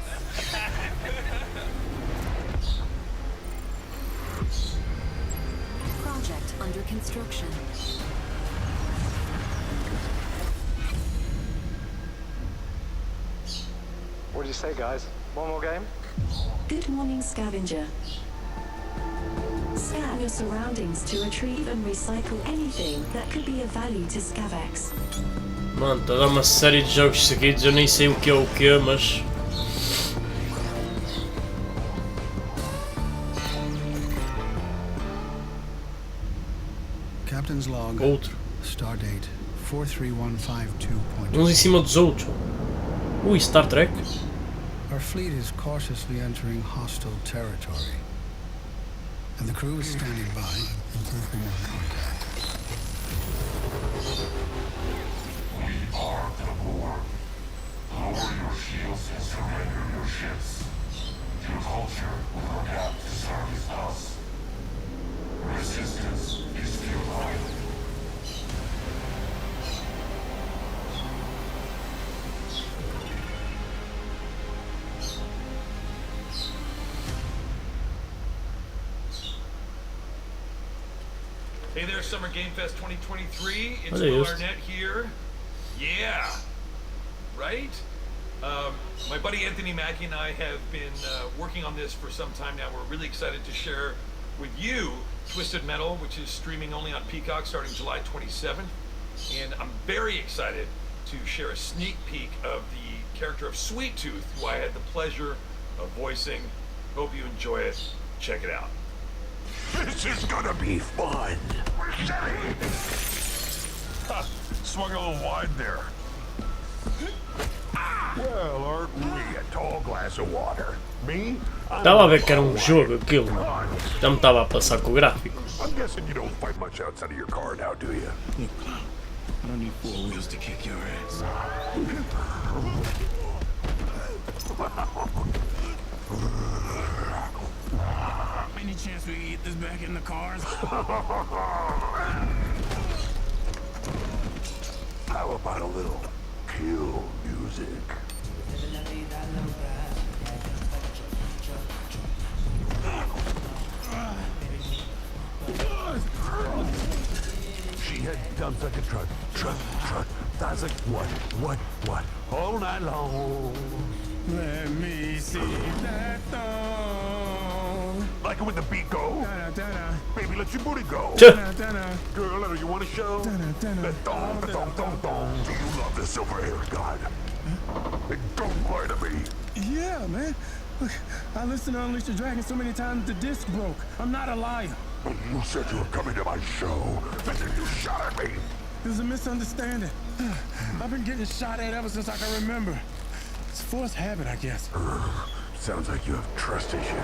Project under construction. What do you say, guys? One more game? Good morning, scavenger. Scan your surroundings to retrieve and recycle anything that could be of value to Scavax. Mano, está a dar uma série de jogos seguidos, eu nem sei o que, mas... Captain's log. Outro. Stardate 43152. Uns em cima dos outros. Ui, Star Trek. Our fleet is cautiously entering hostile territory. And the crew is standing by in case we want contact. We are the war. Lower your shields and surrender your ships. Your culture will adapt to service Hey there, Summer Game Fest 2023. It's Will Arnett here. Yeah, right? My buddy Anthony Mackie and I have been working on this for some time now. We're really excited to share with you Twisted Metal, which is streaming only on Peacock starting July 27th. And I'm very excited to share a sneak peek of the character of Sweet Tooth, who I had the pleasure of voicing. Hope you enjoy it. Check it out. This is gonna be fun. Ha, swung a little wide there. Well, aren't we a tall glass of water? Me? Stava a ver que era un jogo aquilo, mano. Já me estava a passar com o gráfico. I'm guessing you don't fight much outside of your car now, do you? Look, Clown, I don't need 4 wheels to kick your ass. Any chance we can get this back in the cars? How about a little kill music? She had dumps like a truck. That's like what? All night long. Let me see that thong. Like it when the beat go? Da-da-da-da. Baby, let your booty go. Da-da-da-da. Girl, you want to show? The thong. Do you love the silver-haired god? Then don't lie to me. Yeah, man. Look, I listened to Unleash the Dragon so many times the disc broke. I'm not a liar. You said you were coming to my show, and then you shot at me. It was a misunderstanding. I've been getting shot at ever since I can remember. It's a forced habit, I guess. Sounds like you have trust issues.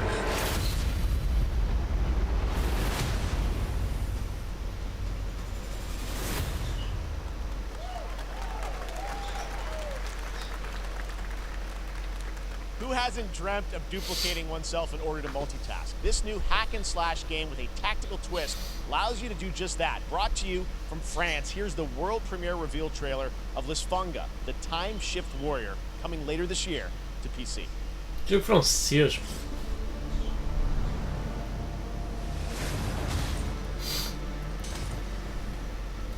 Who hasn't dreamt of duplicating oneself in order to multitask? This new hack-and-slash game with a tactical twist allows you to do just that. Brought to you from France, here's the world premiere reveal trailer of Lisfunga, the Time Shift Warrior, coming later this year to PC. Jogo francês.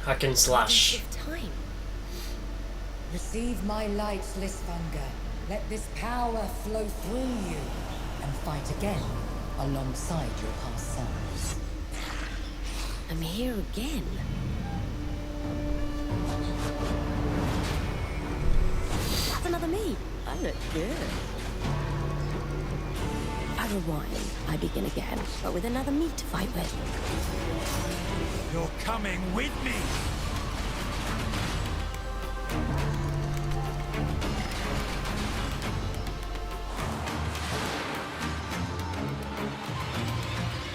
Hack and slash. Time. Receive my light, Lisfunga. Let this power flow through you and fight again alongside your past selves. I'm here again. That's another me. I look good. I rewind. I begin again, but with another me to fight with. You're coming with me.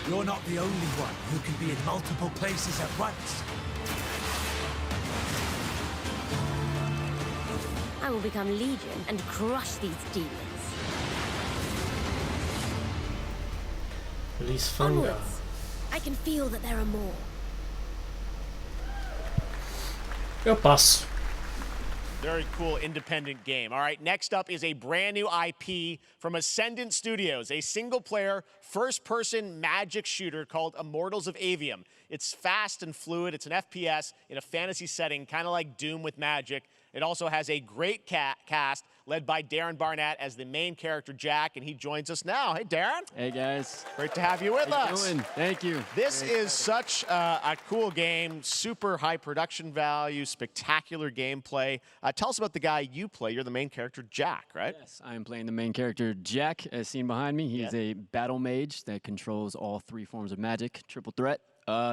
You're not the only one who can be in multiple places at once. I will become Legion and crush these demons. Lisfunga. I can feel that there are more. Eu passo. Very cool independent game. All right, next up is a brand new IP from Ascendant Studios, a single-player, first-person magic shooter called Immortals of Avium. It's fast and fluid. It's an FPS in a fantasy setting, kind of like Doom with magic. It also has a great cast led by Darren Barnett as the main character, Jack, and he joins us now. Hey, Darren. Hey, guys. Great to have you with us. How you doing? Thank you. This is such a cool game, super high production value, spectacular gameplay. Tell us about the guy you play. You're the main character, Jack, right? Yes, I am playing the main character, Jack, as seen behind me. He's a battle mage that controls all 3 forms of magic, triple threat.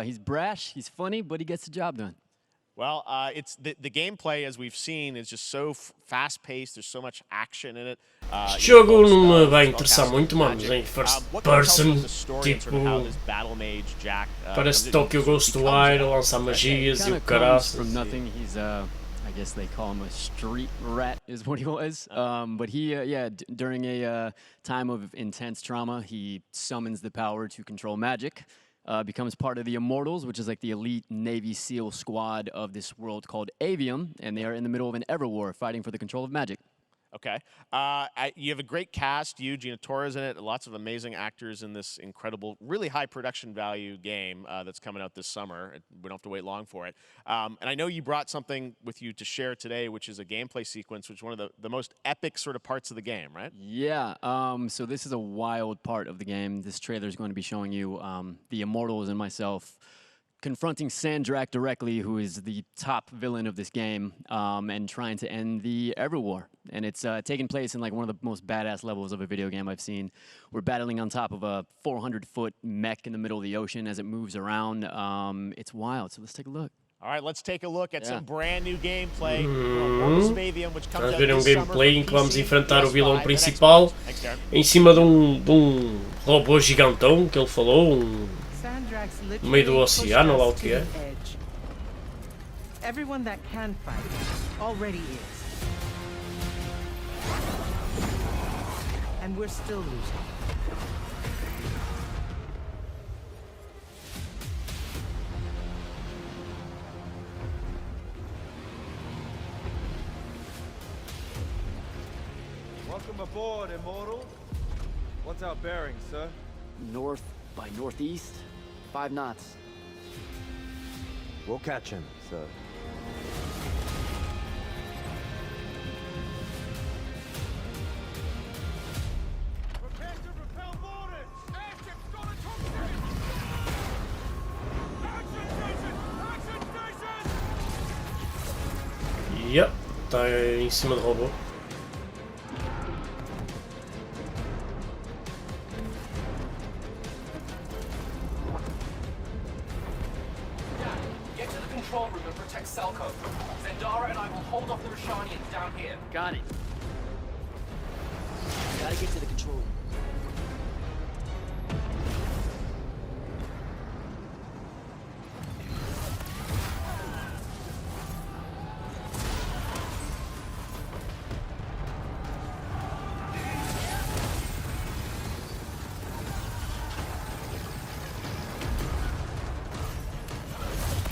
He's brash, he's funny, but he gets the job done. Well, it's the gameplay, as we've seen, is just so fast-paced. There's so much action in it. Jogo não me vai interessar muito, mano. Em first person, tipo, parece Tokyo Ghost Wire, lançar magias e o caraças. From nothing, he's I guess they call him a street rat, is what he was. But he, during a time of intense trauma, he summons the power to control magic. Becomes part of the Immortals, which is like the elite Navy SEAL squad of this world called Avium, and they are in the middle of an ever war fighting for the control of magic. Okay. You have a great cast. You, Gina Torres in it. Lots of amazing actors in this incredible, really high production value game that's coming out this summer. We don't have to wait long for it. And I know you brought something with you to share today, which is a gameplay sequence, which is one of the most epic sort of parts of the game, right? Yeah. So this is a wild part of the game. This trailer is going to be showing you the Immortals and myself confronting Sandrak directly, who is the top villain of this game, and trying to end the Everwar. And it's taking place in like one of the most badass levels of a video game I've seen. We're battling on top of a 400-foot mech in the middle of the ocean as it moves around. It's wild, so let's take a look. All right, let's take a look at some brand new gameplay. Estás a ver um gameplay em que vamos enfrentar o vilão principal em cima de um robô gigantão que ele falou, no meio do oceano, lá o que é. Everyone that can fight already is. And we're still losing. Welcome aboard, Immortal. What's our bearing, sir? North by northeast, 5 knots. We'll catch him, sir. Prepare to repel boarders! Airship's got a topsail! Action station! Action station! Yep, está em cima do robô. Control room and protect Selco. Zendara and I will hold off the Rashanians down here. Got it. Gotta get to the control room.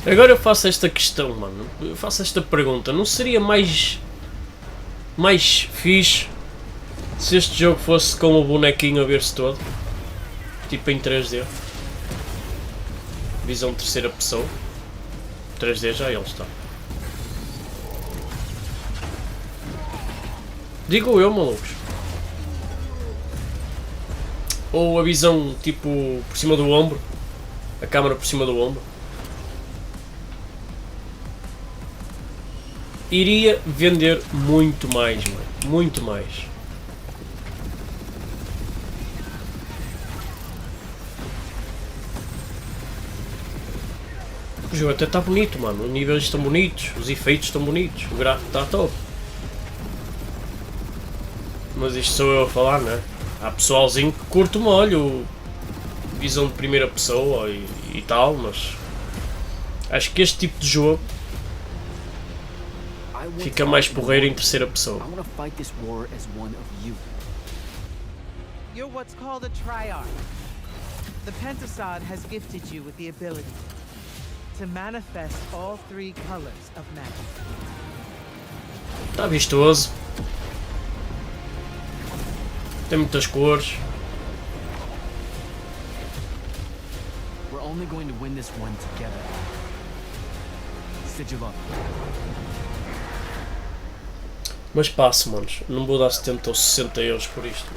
Agora eu faço esta questão, mano. Eu faço esta pergunta. Não seria mais fixe se este jogo fosse com o bonequinho a ver-se todo? Tipo em 3D. Visão de terceira pessoa. 3D já ele está. Digo eu, malucos. Ou a visão tipo por cima do ombro. A câmera por cima do ombro. Iria vender muito mais, mano. Muito mais. O jogo até está bonito, mano. Os níveis estão bonitos, os efeitos estão bonitos, o gráfico está top. Mas isto sou eu a falar, né? Há pessoalzinho que curte o molho, visão de primeira pessoa e tal, mas acho que este tipo de jogo fica mais porreiro em terceira pessoa. You're what's called a triarch. The Pentasod has gifted you with the ability to manifest all 3 colors of magic. Está vistoso. Tem muitas cores. We're only going to win this one together. Sigil up. Mas passo, manos. Não vou dar 70 ou 60 euros por isto.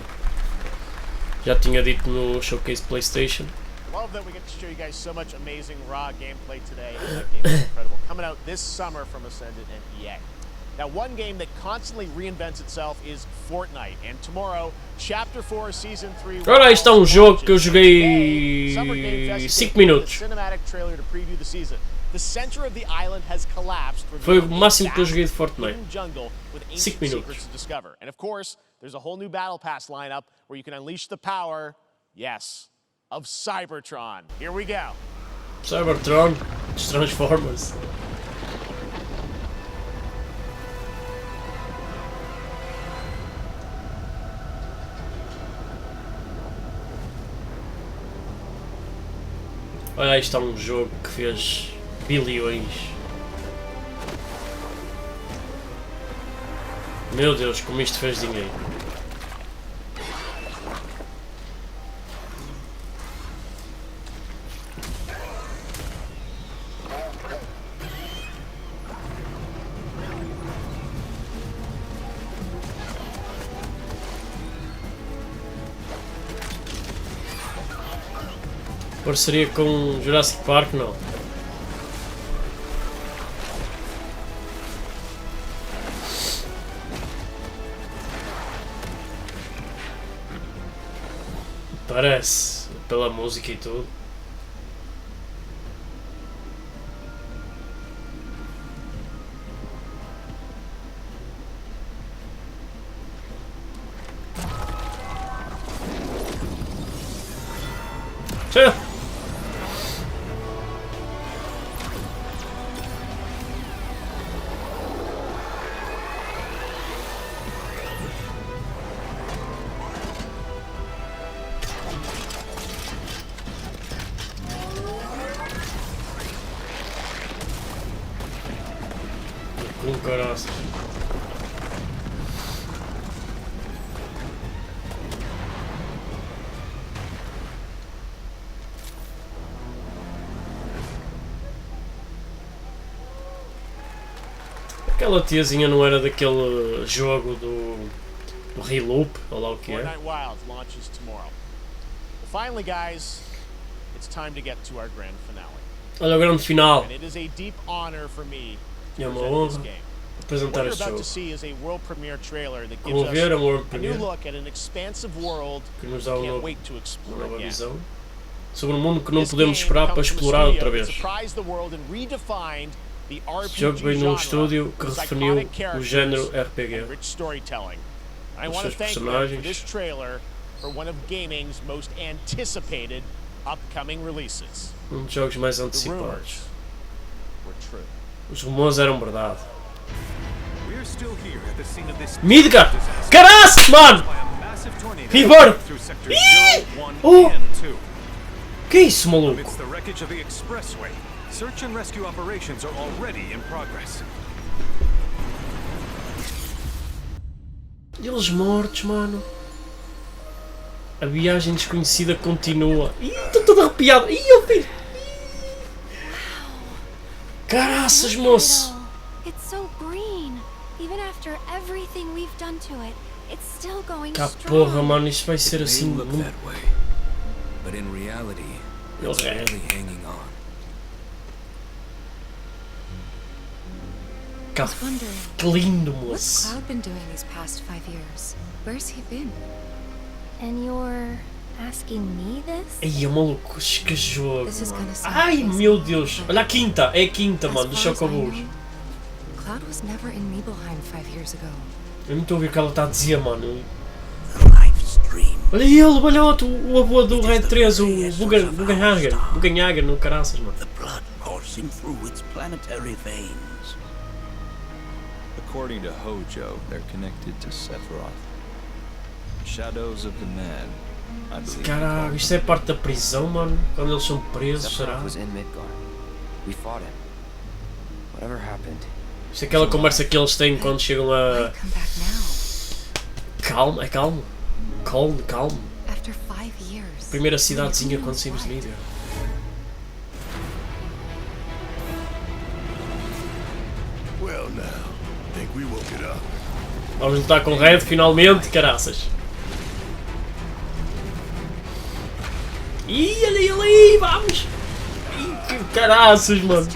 Já tinha dito no Showcase PlayStation. Love that we get to show you guys so much amazing raw gameplay today. That game is incredible. Coming out this summer from Ascendant and EA. Now, one game that constantly reinvents itself is Fortnite, and tomorrow, Chapter 4, Season 3. Ora, isto é um jogo que eu joguei 5 minutos. Cinematic trailer to preview the season. The center of the island has collapsed. Foi o máximo que eu joguei de Fortnite. 5 minutos. And of course, there's a whole new battle pass lineup where you can unleash the power, yes, of Cybertron. Here we go. Cybertron, Transformers. Olha, isto é um jogo que fez bilhões. Meu Deus, como isto fez dinheiro. Parceria com Jurassic Park, não. Parece, pela música e tudo. Tchau. Com caraças. Aquela tiazinha não era daquele jogo do Reloop, ou lá o que é? Fortnite Wild launches tomorrow. Well, finally, guys, it's time to get to our grand finale. Olha o grande final. And it is a deep honor for me É to uma present this honra game. apresentar What you're este about jogo. to see is a world premiere trailer that gives Vamos ver a world us a premiere new look at an expansive world que nos dá we can't uma wait to explore nova again. visão sobre um mundo que não This podemos game esperar para comes from a explorar studio outra that vez. surprised the world and redefined the Este jogo RPG veio num genre estúdio que with redefiniu iconic o characters género and RPG. rich storytelling. I Os want to seus thank them for personagens. this trailer for one of gaming's most anticipated upcoming releases. Dos jogos mais The antecipados. rumors were true. Os rumores eram verdade. We're still here at the scene of this Midgar! Caraças, mano! Rebirth! Ih! Oh! Que é isso, maluco? Amidst the wreckage of the expressway, search and rescue operations are already in progress. Eles mortos, mano. A viagem desconhecida continua. Ih, estou todo arrepiado. Ih, eu filho. Caraças, moço. It's so green. Even after everything we've done to it, it's still going Cá strong. porra, mano, isto vai ser assim. Look that way, but in reality, it's barely hanging on. Cá, que lindo, What's moço. Cloud been doing these past 5 years? Where's he been? And you're asking me this? Ai, maluco, que jogo, This is mano. gonna sound Ai, basic, meu Deus. Olha a quinta, é a quinta, As mano, dos far as I chocobos. know, Cloud was never in Nibelheim 5 years ago. Eu não estou a ouvir o que ela está a dizer, mano. Olha ele, olha outro, o avô do Red 3, o Buganhager no caraças, mano. Coursing through its planetary veins. According to Hojo, they're connected to Sephiroth. Shadows of the Man, I believe. Caralho, isto é parte da prisão, mano? Quando eles são presos, será? Sephiroth was in Midgar. We fought him. Whatever happened. Isto é aquela conversa que eles têm quando chegam a... Calma, é calmo. Calmo. After 5 years. Primeira cidadezinha quando saímos de vídeo. Well now, think we woke it up. Vamos lutar com o Red finalmente, caraças. Ih, olha ele aí, vamos! Ih, que caraças, mano!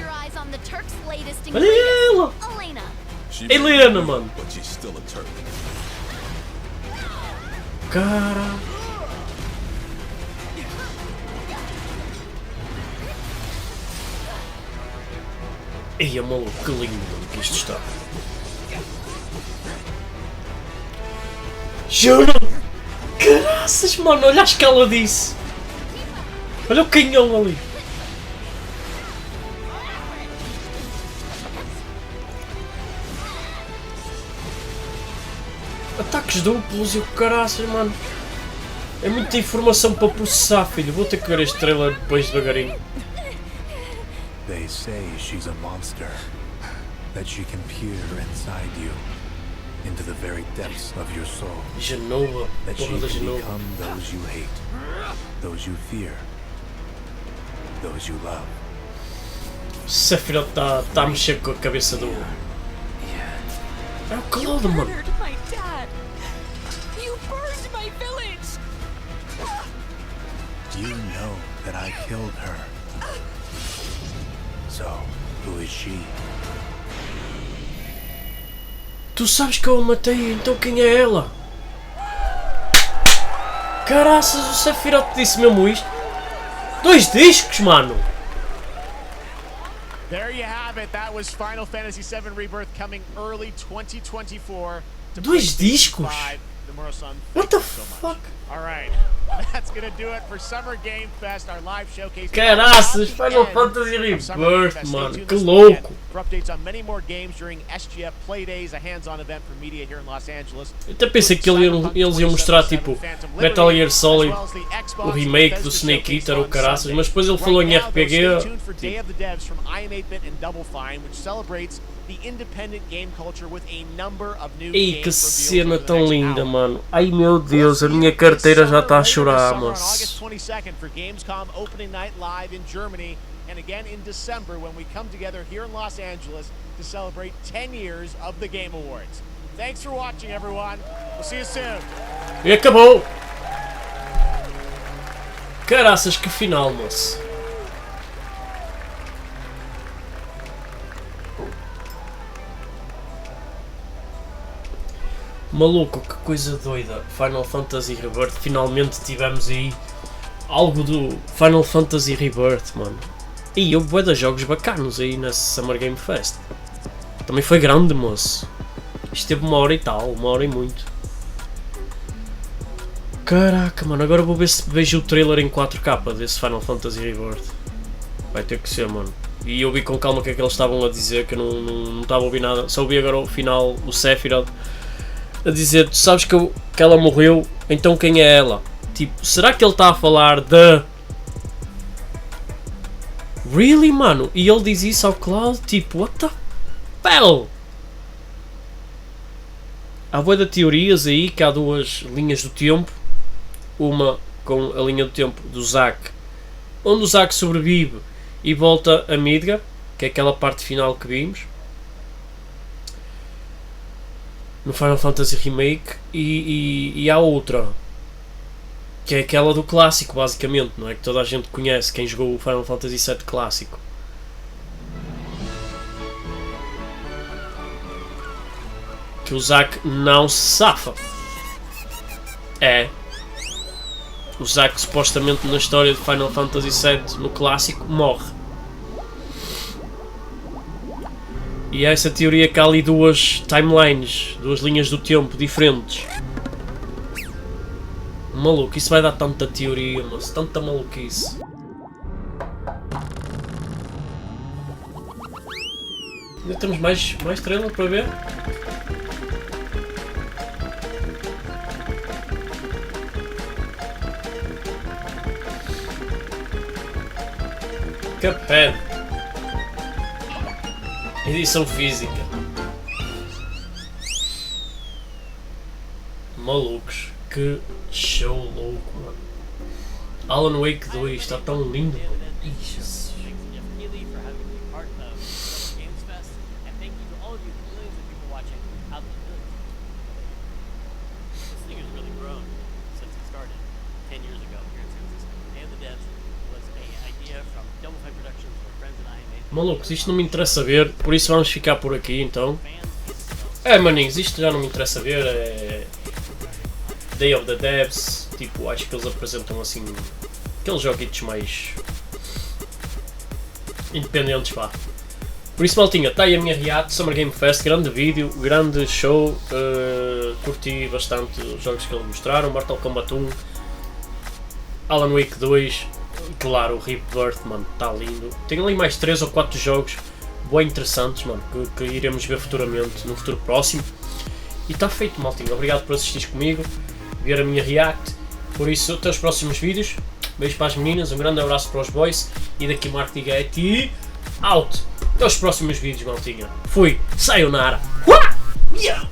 Olha ela! Helena, mano! But she's still a Turk. Cara! Ei, maluco, que lindo, mano, que isto está! Juro! Caraças, mano, olha a escala disso! Olha o canhão ali! Ataques duplos e o caraças, mano! É muita informação para processar, filho! Vou ter que ver este trailer depois devagarinho. They say she's a monster, that she can peer inside you. into the very depths of your soul. Genova, That she porra da can Genova. become those you hate, those you fear, those you love. Sephiroth tá a mexer com a cabeça do... É o Cloud, mano. My dad. You burned my village. You know that I killed her. So, who is she? Tu sabes que eu a matei, então quem é ela? Caraças, o Sephiroth disse mesmo isto? 2 discos, mano! There you have it. That was Final Fantasy VII Rebirth coming early 2024. 2 discos? What the fuck? All right. That's going to do it for Summer Game Fest, our live showcase. Caraças, Final Fantasy Rebirth, mano, que louco! For updates on many more games during SGF Play Days, a hands-on event for media here in Los Angeles. Eu até pensei que eles iam mostrar tipo Metal Gear Solid, o remake do Snake Eater ou caraças, mas depois ele falou em RPG. Ei, que cena tão linda, mano. Ai meu Deus, a minha carteira já está a chorar, moço. And again in December when we come together here in Los Angeles to celebrate 10 years of the Game Awards. Thanks for watching, everyone. We'll see you soon. E acabou! Caraças, que final, moço. Maluco, que coisa doida. Final Fantasy Rebirth. Finalmente tivemos aí algo do Final Fantasy Rebirth, mano. E houve bué de jogos bacanos aí nesse Summer Game Fest. Também foi grande, moço. Isto teve 1 hora e tal, 1 hora e muito. Caraca, mano, agora vou ver se vejo o trailer em 4K desse Final Fantasy Rebirth. Vai ter que ser, mano. E eu vi com calma o que é que eles estavam a dizer, que eu não estava a ouvir nada. Só ouvi agora o final, o Sephiroth, a dizer, tu sabes que ela morreu, então quem é ela? Tipo, será que ele está a falar de... Really, mano? E ele diz isso ao Cloud, tipo, what the hell? Há bué de teorias aí, que há 2 linhas do tempo. Uma com a linha do tempo do Zack, onde o Zack sobrevive e volta a Midgar, que é aquela parte final que vimos no Final Fantasy Remake, e há outra, que é aquela do clássico, basicamente, não é? Que toda a gente conhece, quem jogou o Final Fantasy VII clássico. Que o Zack não se safa. É. O Zack, supostamente, na história de Final Fantasy VII, no clássico, morre. E há essa teoria que há ali 2 timelines, 2 linhas do tempo diferentes. Maluco, isso vai dar tanta teoria, mas tanta maluquice. Ainda temos mais trailer para ver? Cuphead. Edição física. Malucos. Que show louco, mano. Alan Wake 2 está tão lindo, mano. Ixi. Malucos, isto não me interessa ver, por isso vamos ficar por aqui então. Maninhos, isto já não me interessa ver, é Day of the Devs, tipo, acho que eles apresentam assim, aqueles joguitos mais independentes, pá. Por isso, maltinha, está aí a minha react, Summer Game Fest, grande vídeo, grande show, curti bastante os jogos que eles mostraram, Mortal Kombat 1, Alan Wake 2, claro, o Rebirth, mano, está lindo. Tem ali mais 3 ou 4 jogos bem interessantes, mano, que iremos ver futuramente, no futuro próximo. E está feito, maltinho, obrigado por assistir comigo, ver a minha react. Por isso, até os próximos vídeos, beijo para as meninas, um grande abraço para os boys, e daqui Mark Digate e out! Até os próximos vídeos, maltinha. Fui, sayonara! Yeah!